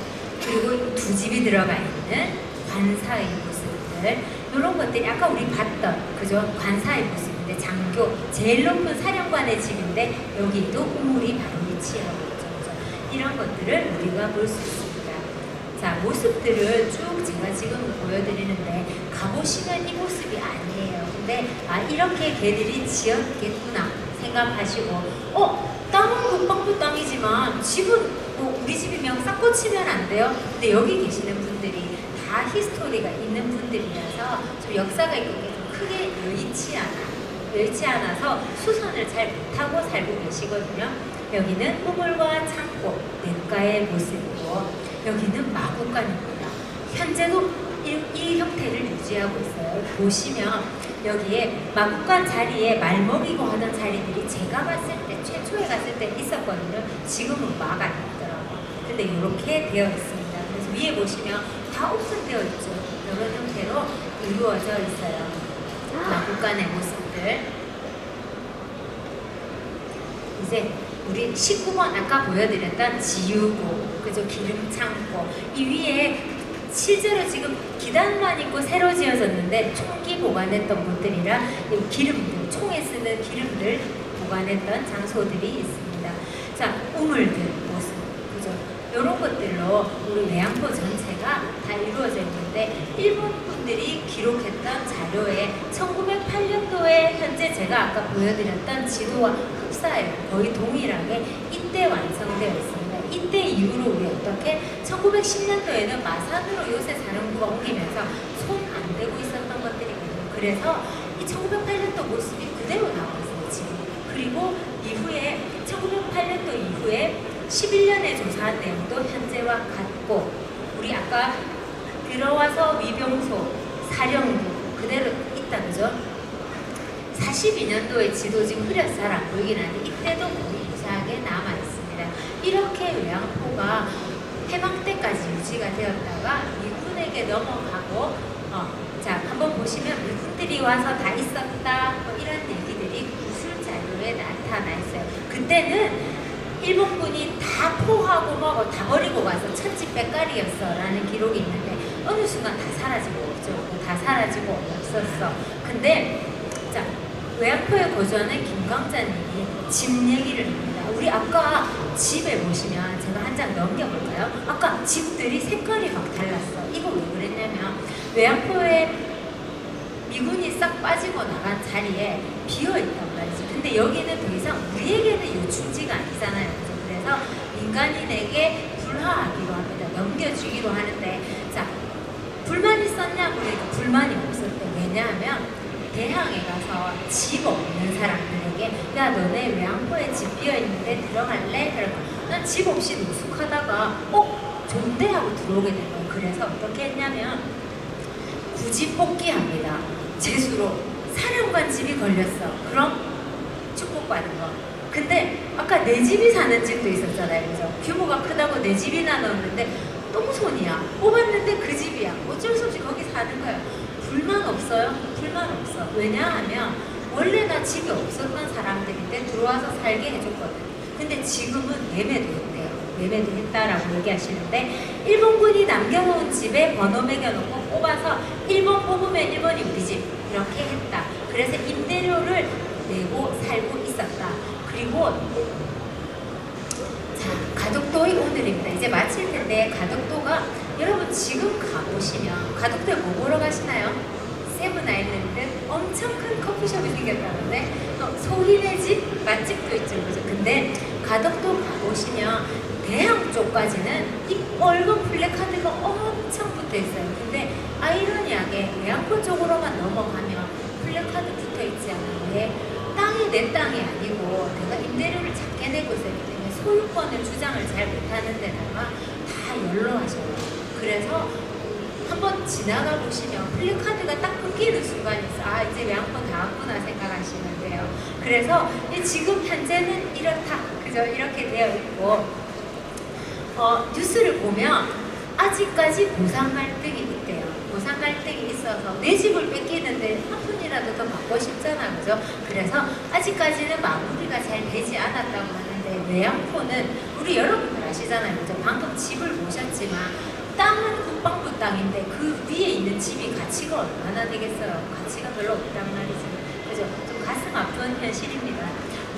그리고 두 집이 들어가 있는 관사의 모습들, 이런 것들이 아까 우리 봤던 그죠? 관사의 모습인데 장교 제일 높은 사령관의 집인데 여기도 우물이 바로 위치하고 있죠. 그죠? 이런 것들을 우리가 볼 수 있습니다. 자, 모습들을 쭉 제가 지금 보여드리는데 가보시면 이 모습이 아니에요. 근데 이렇게 개들이 지었겠구나 생각하시고 땅은 국방부 땅이지만 집은 뭐 우리 집이면 싹 고치면 안 돼요? 근데 여기 계시는 분들이 다 히스토리가 있는 분들이라서 좀 역사가 있고 좀 크게 여의치 않아서 수선을 잘 못하고 살고 계시거든요. 여기는 우물과 창고, 냇가의 모습이고 여기는 마구간입니다. 현재도 이 형태를 유지하고 있어요. 보시면 여기에 마구간 자리에 말 먹이고 하던 자리들이 제가 봤을 때 최초에 갔을 때 있었거든요. 지금은 마가 있더라고요. 근데 이렇게 되어 있습니다. 그래서 위에 보시면 다 옥션되어 있죠. 이런 형태로 이루어져 있어요. 마구간의 모습들. 이제 우리 19번 아까 보여드렸던 지우고, 그죠? 기름 창고. 이 위에 실제로 지금 기단만 있고 새로 지어졌는데 총기 보관했던 곳들이라 기름들, 총에 쓰는 기름들 보관했던 장소들이 있습니다. 자, 우물들 모습, 그죠? 이런 것들로 우리 외양포 전체가 다 이루어져 있는데 일본 분들이 기록했던 자료에 1908년도에 현재 제가 아까 보여드렸던 지도와 흡사해요. 거의 동일하게 이때 완성되어 있습니다. 이때 이후로 우리 어떻게 1910년도에는 마산으로 요새 사령부가 옮기면서 손 안 대고 있었던 것들이거든요. 그래서 이 1908년도 모습이 그대로 나와 있어요, 지금. 그리고 이후에 1908년도 이후에 11년에 조사한 내용도 현재와 같고, 우리 아까 들어와서 위병소, 사령부 그대로 있다, 그죠? 42년도에 지도 지금 흐려서 잘 안 보이긴 하는데 이때도 거의 유사하게 남아 있습니다. 이렇게 외양포가 해방 때까지 유지가 되었다가 미군에게 넘어가고, 자, 한번 보시면 미군들이 와서 다 있었다 뭐 이런 얘기들이 구술 자료에 나타나 있어요. 그때는 일본군이 다 포하고 뭐고 다 버리고 가서 천지백갈이었어 라는 기록이 있는데 어느 순간 다 사라지고 없죠. 다 사라지고 없었어. 근데 자, 외양포에 거주하는 김광자님이 집 얘기를 합니다. 우리 아까 집에 보시면 제가 한 장 넘겨볼까요? 아까 집들이 색깔이 막 달랐어. 이거 왜 그랬냐면 외양포에 미군이 싹 빠지고 나간 자리에 비어있단 말이지. 근데 여기는 더 이상 우리에게는 요충지가 아니잖아요. 그래서 민간인에게 불화하기로 합니다. 넘겨주기로 하는데, 자, 불만 있었냐? 그러니까 불만이 없었대. 왜냐하면 대항에 가서 집 없는 사람들에게 야, 너네 외항포에 집 비어있는데 들어갈래? 그러면 난 집 없이 노숙하다가 좋은데? 하고 들어오게 된 거예요. 그래서 어떻게 했냐면 굳이 뽑기합니다. 재수로 사령관 집이 걸렸어. 그럼 축복받은 거. 근데 아까 내 집이 사는 집도 있었잖아요. 그죠? 규모가 크다고 내 집이나 넣었는데 똥손이야. 뽑았는데 그 집이야. 어쩔 수 없이 거기 사는 거예요. 불만 없어요? 불만 없어. 왜냐하면 원래 나 집이 없었던 사람들인데 들어와서 살게 해줬거든. 근데 지금은 매매도 했대요. 매매도 했다라고 얘기하시는데, 일본군이 남겨놓은 집에 번호 매겨놓고 뽑아서 1번 뽑으면 1번이 우리 집 이렇게 했다. 그래서 임대료를 내고 살고 있었다. 그리고 자, 가덕도의 오늘입니다. 이제 마칠 텐데, 가덕도가 여러분 지금 가보시면 가덕도에 뭐 보러 가시나요? 세븐아일랜드 엄청 큰 커피숍이 생겼다는데, 소희네 집 맛집도 있죠. 그죠? 근데 가덕도 가보시면 대항 쪽까지는 이 빨간 플래카드가 엄청 붙어 있어요. 근데 아이러니하게 외항포 쪽으로만 넘어가면 플래카드 붙어 있지 않아요. 왜? 땅이 내 땅이 아니고 내가 임대료를 작게 내고 있기 때문에 소유권을 주장을 잘 못하는 데다가 다 연로하셔요. 그래서 한번 지나가 보시면 플래카드가 딱 끊기는 순간이 있어. 아, 이제 외항포 다 왔구나 생각하시면 돼요. 그래서 지금 현재는 이렇다. 그죠? 이렇게 되어 있고, 뉴스를 보면 아직까지 보상 갈등이 있대요. 보상 갈등이 있어서 내 집을 뺏기는데 한 푼이라도 더 받고 싶잖아. 그죠? 그래서 아직까지는 마무리가 잘 되지 않았다고 하는데, 외항포는 우리 여러분들 아시잖아요. 그죠? 방금 집을 보셨지만 땅은 국방부 땅인데 그 위에 있는 집이 가치가 얼마나 되겠어요? 가치가 별로 없단 말이죠. 그죠? 좀 가슴 아픈 현실입니다.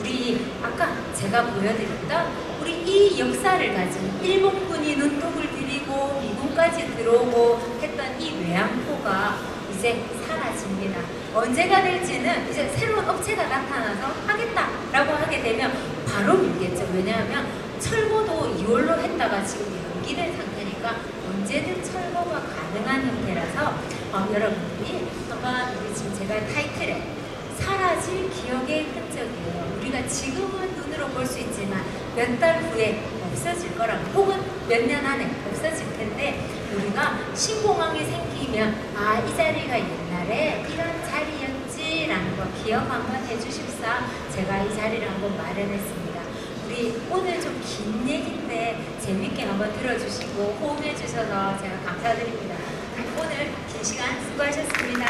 우리 아까 제가 보여드렸던 우리 이 역사를 가진 일본군이 눈독을 들이고 미군까지 들어오고 했던 이 외항포가 이제 사라집니다. 언제가 될지는 이제 새로운 업체가 나타나서 하겠다라고 하게 되면 바로 밀겠죠. 왜냐하면 철거도 2월로 했다가 지금 연기된 상태니까 언제든 철거가 가능한 형태라서 여러분들이 아마 우리 지금 제가 타이틀에 사라질 기억의 흔적이에요. 우리가 지금은 눈으로 볼 수 있지만 몇 달 후에 없어질 거라고, 혹은 몇 년 안에 없어질 텐데, 우리가 신공항이 생기면 아, 이 자리가 옛날에 이런 자리였지라는 거 기억 한번 해주십사 제가 이 자리를 한번 마련했습니다. 우리 오늘 좀 긴 얘기인데 재밌게 한번 들어주시고 호응해 주셔서 제가 감사드립니다. 오늘 긴 시간 수고하셨습니다.